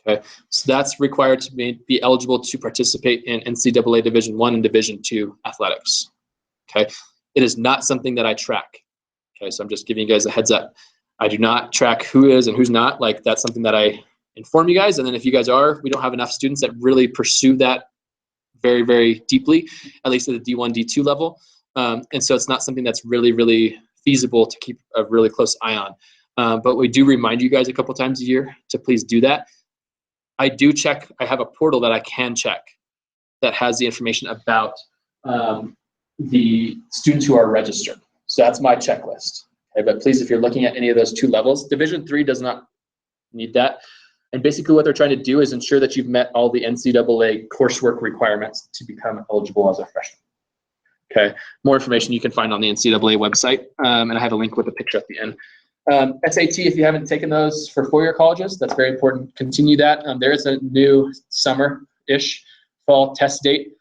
Okay, so that's required to be eligible to participate in NCAA Division I and Division II athletics. Okay, it is not something that I track. Okay, so I'm just giving you guys a heads up. I do not track who is and who's not. Like, that's something that I inform you guys, and then if you guys are, we don't have enough students that really pursue that very, very deeply, at least at the D1, D2 level. And so it's not something that's really, really feasible to keep a really close eye on. But we do remind you guys a couple times a year to please do that. I do check, I have a portal that I can check that has the information about the students who are registered. So that's my checklist. Okay, but please, if you're looking at any of those two levels, Division III does not need that. And basically what they're trying to do is ensure that you've met all the NCAA coursework requirements to become eligible as a freshman. Okay, more information you can find on the NCAA website, and I have a link with a picture at the end. SAT, if you haven't taken those for four-year colleges, that's very important. Continue that. There is a new summer-ish fall test date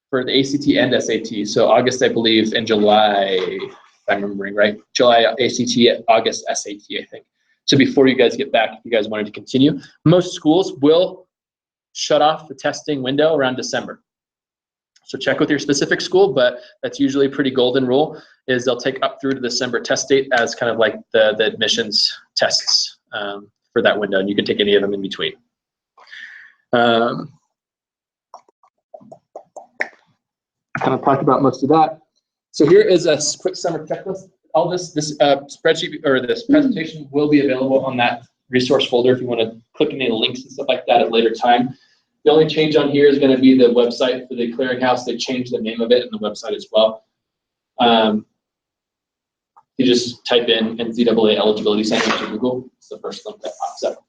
for the ACT and SAT. So August, I believe, and July, if I'm remembering right. July ACT, August SAT, I think. So before you guys get back, if you guys wanted to continue, most schools will shut off the testing window around December. So check with your specific school, but that's usually a pretty golden rule, is they'll take up through to December test date as kind of like the admissions tests for that window, and you can take any of them in between. Kind of talked about most of that. So here is a quick summer checklist. All this spreadsheet or this presentation will be available on that resource folder if you want to click any links and stuff like that at a later time. The only change on here is going to be the website for the clearinghouse. They changed the name of it and the website as well. You just type in NCAA Eligibility Center to Google. It's the first link that pops up.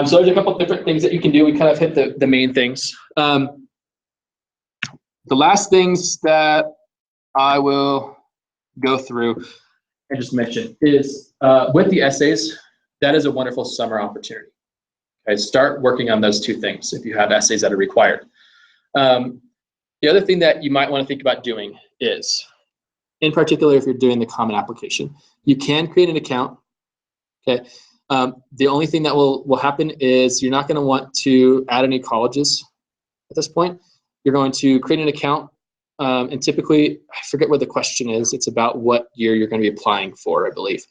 So there's a couple different things that you can do. We kind of hit the main things. The last things that I will go through and just mention is with the essays, that is a wonderful summer opportunity. Okay, start working on those two things if you have essays that are required. The other thing that you might want to think about doing is, in particular, if you're doing the common application, you can create an account. Okay. The only thing that will happen is you're not going to want to add any colleges at this point. You're going to create an account, and typically, I forget what the question is. It's about what year you're going to be applying for, I believe,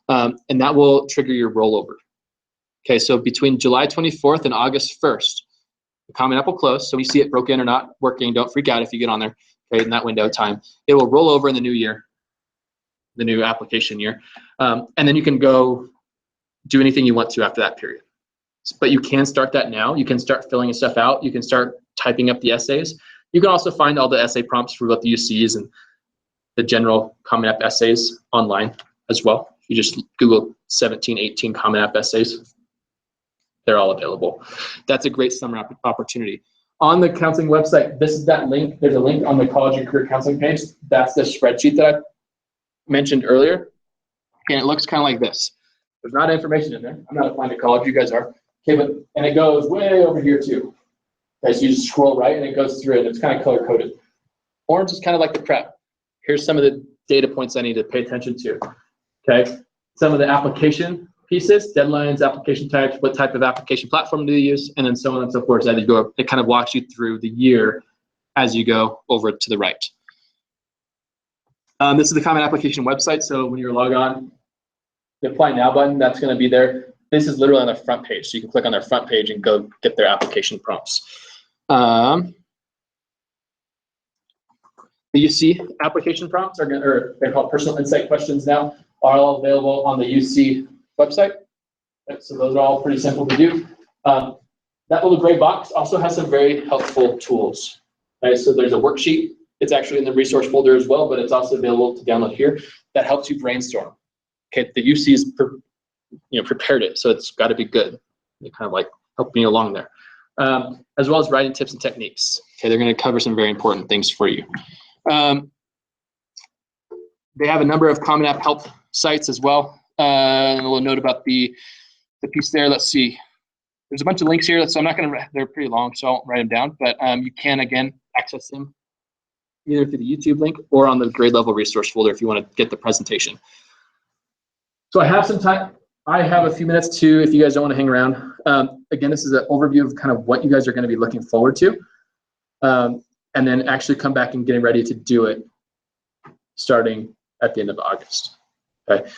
and that will trigger your rollover. Okay, so between July 24th and August 1st, the Common App will close. So when you see it broken or not working, don't freak out if you get on there. Okay, in that window of time, it will roll over in the new year, the new application year, and then you can go do anything you want to after that period. But you can start that now. You can start filling stuff out. You can start typing up the essays. You can also find all the essay prompts for both the UCs and the general Common App essays online as well. You just Google 17, 18 Common App essays. They're all available. That's a great summer opportunity. On the counseling website, this is that link. There's a link on the college and career counseling page. That's the spreadsheet that I mentioned earlier. And it looks kind of like this. There's not information in there. I'm not applying to college, you guys are. Okay, but and it goes way over here too. Okay, so you just scroll right and it goes through and it's kind of color coded. Orange is kind of like the prep. Here's some of the data points I need to pay attention to. Okay, some of the application pieces, deadlines, application types, what type of application platform do you use, and then so on and so forth as you go up. It kind of walks you through the year as you go over to the right. This is the Common Application website, so when you're log on, the Apply Now button, that's going to be there. This is literally on their front page, so you can click on their front page and go get their application prompts. The UC application prompts are going to, or they're called personal insight questions now, are all available on the UC website. So those are all pretty simple to do. That little gray box also has some very helpful tools. Right? So there's a worksheet. It's actually in the resource folder as well, but it's also available to download here. That helps you brainstorm. Okay, the UC's prepared it, so it's got to be good. They kind of like helping you along there, as well as writing tips and techniques. Okay, they're going to cover some very important things for you. They have a number of Common App help sites as well. And a little note about the piece there. Let's see. There's a bunch of links here, so I'm not going to. They're pretty long, so I won't write them down. But you can again access them either through the YouTube link or on the grade level resource folder if you want to get the presentation. So I have some time. I have a few minutes too, if you guys don't want to hang around. Again, this is an overview of kind of what you guys are going to be looking forward to. And then actually come back and getting ready to do it starting at the end of August. Okay.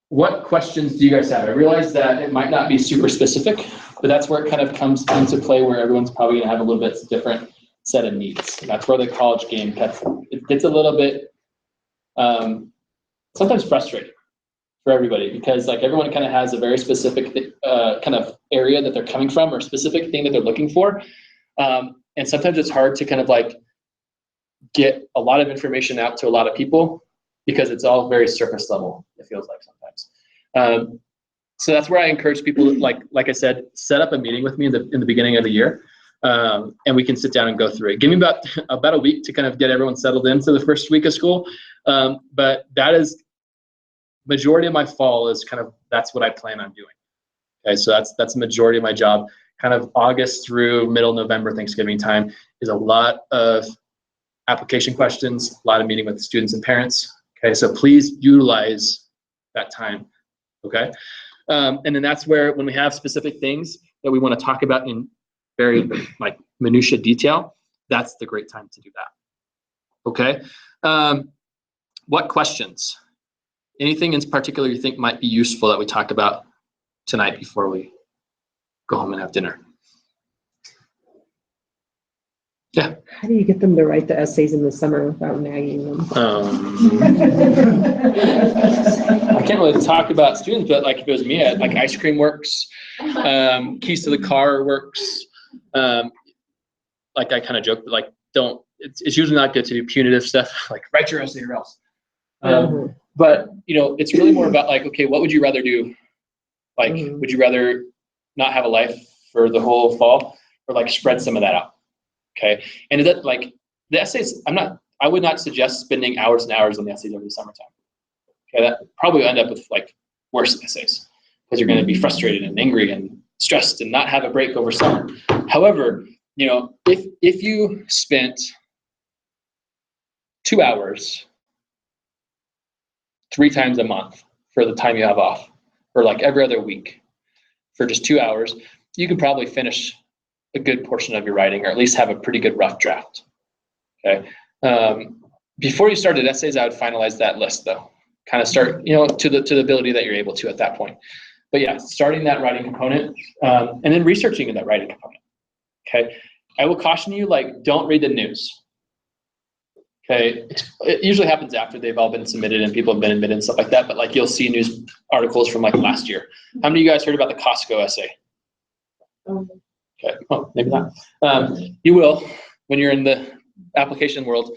What questions do you guys have? I realize that it might not be super specific, but that's where it kind of comes into play where everyone's probably going to have a little bit different set of needs. That's where the college game gets a little bit sometimes frustrating for everybody because like everyone kind of has a very specific kind of area that they're coming from or specific thing that they're looking for. And sometimes it's hard to kind of like get a lot of information out to a lot of people because it's all very surface level, it feels like sometimes. So that's where I encourage people, like I said, set up a meeting with me in the beginning of the year. And we can sit down and go through it. Give me about a week to kind of get everyone settled into the first week of school. But that is majority of my fall is kind of, that's what I plan on doing. Okay, so that's the majority of my job. Kind of August through middle November, Thanksgiving time is a lot of application questions, a lot of meeting with students and parents. Okay, so please utilize that time. Okay, and then that's where when we have specific things that we want to talk about in very like minutia detail, that's the great time to do that. Okay, what questions? Anything in particular you think might be useful that we talk about tonight before we go home and have dinner? Yeah. How do you get them to write the essays in the summer without nagging them? I can't really talk about students, but like if it was me, like ice cream works, keys to the car works. Like I kind of joke, but like don't. It's usually not good to do punitive stuff like write your essay or else. But it's really more about like, okay, what would you rather do? Like, would you rather not have a life for the whole fall, or like spread some of that out? Okay, and is that like the essays? I would not suggest spending hours and hours on the essays over the summertime. Okay, that probably end up with like worse essays because you're going to be frustrated and angry and stressed and not have a break over summer. However, if you spent 2 hours 3 times a month for the time you have off, or like every other week for just 2 hours, you could probably finish a good portion of your writing, or at least have a pretty good rough draft. Okay. Before you started essays, I would finalize that list though. Kind of start, to the ability that you're able to at that point. But yeah, starting that writing component, and then researching in that writing component. Okay. I will caution you, like, don't read the news. Okay. It usually happens after they've all been submitted and people have been admitted and stuff like that. But like you'll see news articles from like last year. How many of you guys heard about the Costco essay? Okay, well, maybe not. You will, when you're in the application world,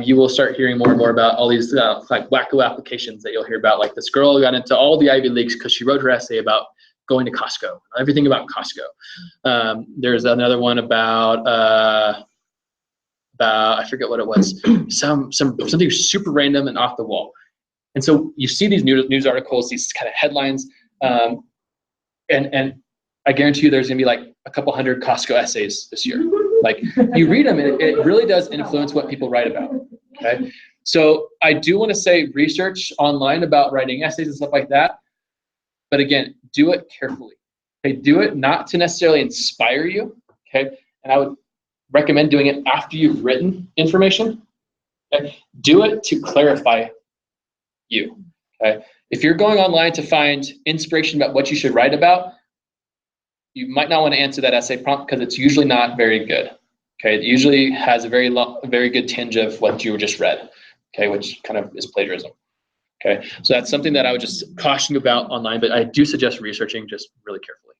you will start hearing more and more about all these like wacko applications that you'll hear about. Like this girl got into all the Ivy Leagues because she wrote her essay about going to Costco, everything about Costco. There's another one about I forget what it was, something super random and off the wall. And so you see these news articles, these kind of headlines, and I guarantee you there's gonna be like a couple hundred Costco essays this year. Like you read them and it really does influence what people write about, okay? So I do wanna say research online about writing essays and stuff like that, but again, do it carefully. Okay, do it not to necessarily inspire you, okay? And I would recommend doing it after you've written information, okay? Do it to clarify you, okay? If you're going online to find inspiration about what you should write about, you might not want to answer that essay prompt because it's usually not very good. Okay, it usually has a very good tinge of what you just read. Okay, which kind of is plagiarism. Okay, so that's something that I would just caution you about online, but I do suggest researching just really carefully.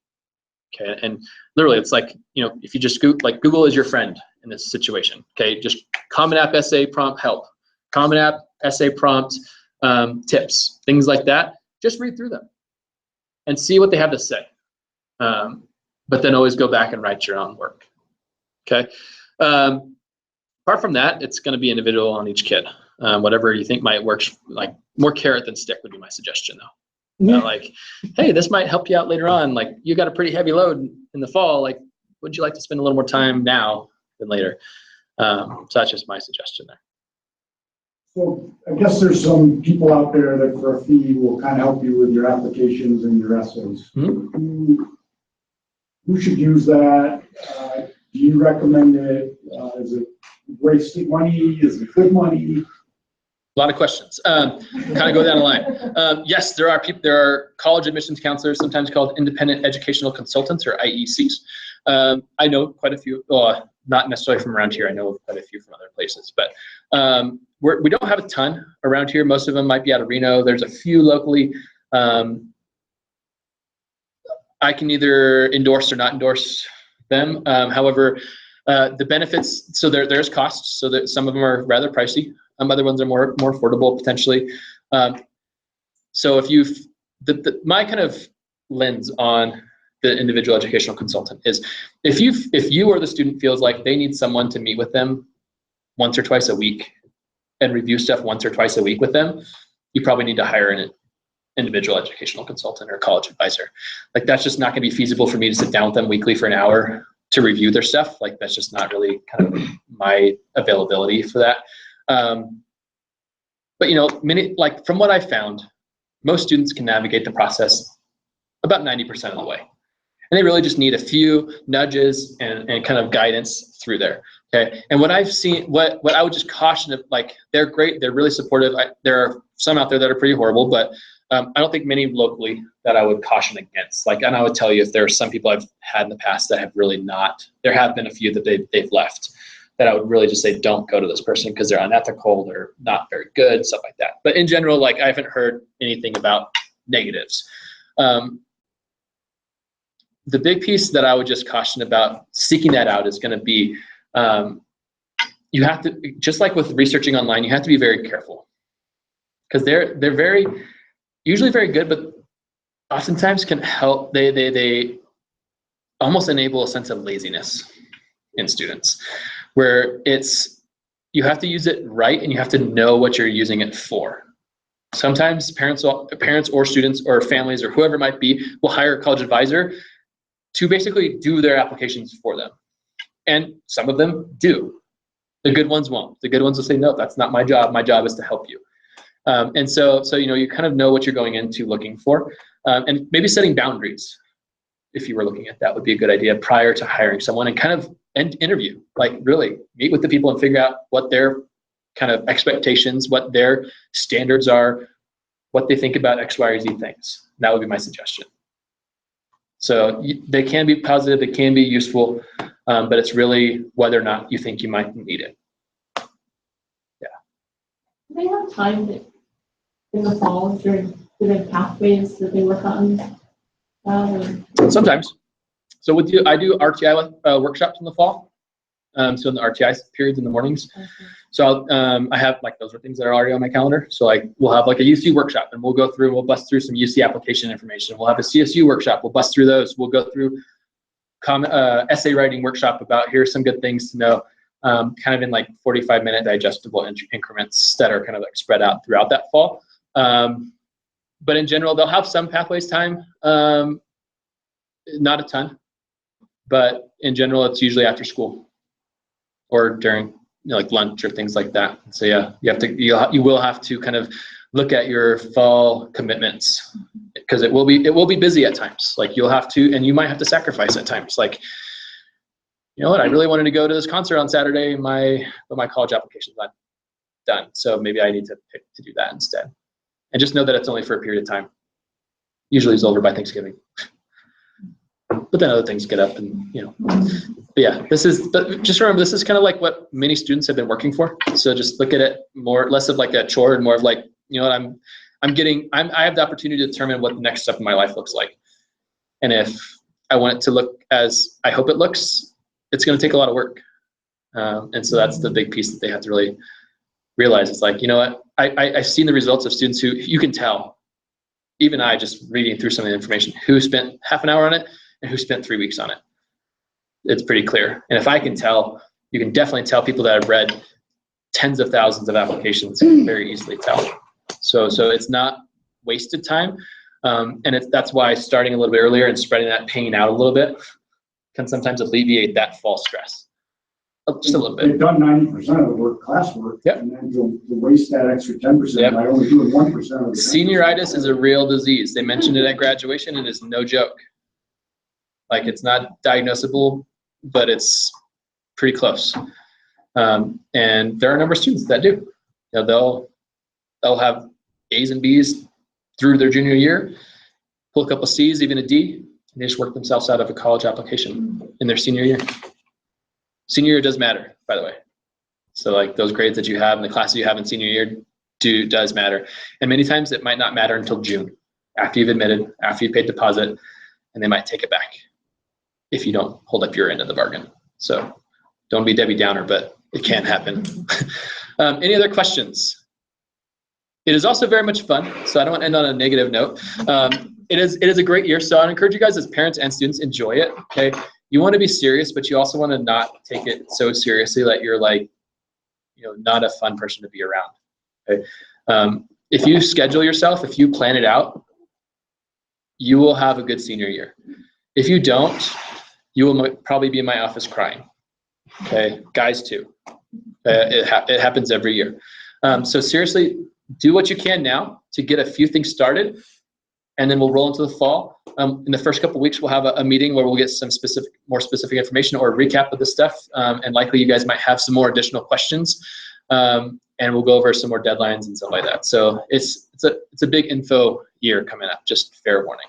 Okay, and literally, it's like, you know, if you just Google is your friend in this situation. Okay, just Common App essay prompt help, Common App essay prompt tips, things like that. Just read through them and see what they have to say. But then always go back and write your own work. Okay. Apart from that, it's going to be individual on each kid. Whatever you think might work, like more carrot than stick would be my suggestion, though. Yeah. Like, hey, this might help you out later on. Like, you got a pretty heavy load in the fall. Like, would you like to spend a little more time now than later? So that's just my suggestion there. So I guess there's some people out there that for a fee will kind of help you with your applications and your essays. Mm-hmm. Who should use that? Do you recommend it? Is it wasting money? Is it good money? A lot of questions. Kind of go down the line. Yes, there are college admissions counselors, sometimes called independent educational consultants or IECs. I know quite a few, not necessarily from around here. I know quite a few from other places, but we don't have a ton around here. Most of them might be out of Reno. There's a few locally. I can either endorse or not endorse them. However, the benefits, so there's costs, so that some of them are rather pricey. Other ones are more affordable potentially. So if my kind of lens on the individual educational consultant is if you or the student feels like they need someone to meet with them once or twice a week and review stuff once or twice a week with them, you probably need to hire an individual educational consultant or college advisor. Like that's just not going to be feasible for me to sit down with them weekly for an hour to review their stuff. Like that's just not really kind of my availability for that. But you know, like from what I found, most students can navigate the process about 90% of the way. And they really just need a few nudges and kind of guidance through there. Okay. And what I've seen, what I would just caution, like they're great, they're really supportive. There are some out there that are pretty horrible, but I don't think many locally that I would caution against. Like, and I would tell you if there are some people I've had in the past that have really not, there have been a few that they've left, that I would really just say don't go to this person because they're unethical, they're not very good, stuff like that. But in general, like I haven't heard anything about negatives. The big piece that I would just caution about seeking that out is going to be, you have to, just like with researching online, you have to be very careful because they're usually very good, but oftentimes can help, they almost enable a sense of laziness in students where you have to use it right and you have to know what you're using it for. Sometimes parents or students or families or whoever it might be will hire a college advisor to basically do their applications for them. And some of them do. The good ones won't. The good ones will say, no, that's not my job. My job is to help you. And so you know, you kind of know what you're going into looking for. And maybe setting boundaries, if you were looking at that, would be a good idea prior to hiring someone and kind of interview, like really meet with the people and figure out what their kind of expectations, what their standards are, what they think about X, Y, or Z things. That would be my suggestion. So they can be positive, they can be useful, but it's really whether or not you think you might need it. Yeah. Do they have time in the fall during the pathways that they work on? Sometimes. So I do RTI workshops in the fall. So in the RTI periods in the mornings. So I have like, those are things that are already on my calendar. So like we'll have like a UC workshop and we'll bust through some UC application information. We'll have a CSU workshop. We'll bust through those. We'll go through essay writing workshop about here's some good things to know, kind of in like 45-minute digestible increments that are kind of like spread out throughout that fall. But in general, they'll have some pathways time, not a ton, but in general, it's usually after school or during like lunch or things like that. So yeah, you will have to kind of look at your fall commitments because it will be busy at times. Like you'll have to, and you might have to sacrifice at times. Like, you know what, I really wanted to go to this concert on Saturday, but my college application's not done. So maybe I need to pick to do that instead. And just know that it's only for a period of time. Usually it's over by Thanksgiving. But then other things get up and, you know. But yeah, but just remember, this is kind of like what many students have been working for. So just look at it less of like a chore and more of like, you know what, I have the opportunity to determine what the next step in my life looks like. And if I want it to look as I hope it looks, it's going to take a lot of work. And so that's the big piece that they have to really realize. It's like, you know what, I've seen the results of students who you can tell, even I just reading through some of the information, who spent half an hour on it and who spent 3 weeks on it. It's pretty clear. And if I can tell, you can definitely tell people that have read tens of thousands of applications can very easily tell. So it's not wasted time. And that's why starting a little bit earlier and spreading that pain out a little bit can sometimes alleviate that fall stress. Just a little bit. They've done 90% of the work, classwork. Yep. And then you'll waste that extra 10% Yep. by only doing 1% of the. Senioritis is a real disease. They mentioned it at graduation and it's no joke. Like it's not diagnosable, but it's pretty close. And there are a number of students that do. You know, they'll have A's and B's through their junior year, pull a couple C's, even a D, and they just work themselves out of a college application in their senior year. Senior year does matter, by the way. So like those grades that you have and the classes you have in senior year does matter. And many times it might not matter until June, after you've admitted, after you paid deposit, and they might take it back if you don't hold up your end of the bargain. So don't be Debbie Downer, but it can happen. Any other questions? It is also very much fun, so I don't want to end on a negative note. It is a great year, so I encourage you guys as parents and students, enjoy it, okay? You want to be serious, but you also want to not take it so seriously that you're like, you know, not a fun person to be around, okay? If you schedule yourself, if you plan it out, you will have a good senior year. If you don't, you will probably be in my office crying, okay? Guys too. It happens every year. So seriously, do what you can now to get a few things started, and then we'll roll into the fall. In the first couple of weeks, we'll have a meeting where we'll get some more specific information or a recap of the stuff, and likely you guys might have some more additional questions, and we'll go over some more deadlines and stuff like that. So it's a big info year coming up, just fair warning.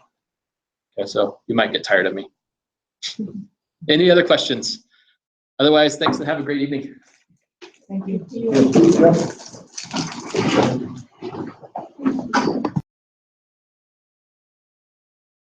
Okay, so you might get tired of me. Any other questions? Otherwise, thanks and have a great evening. Thank you. Yeah.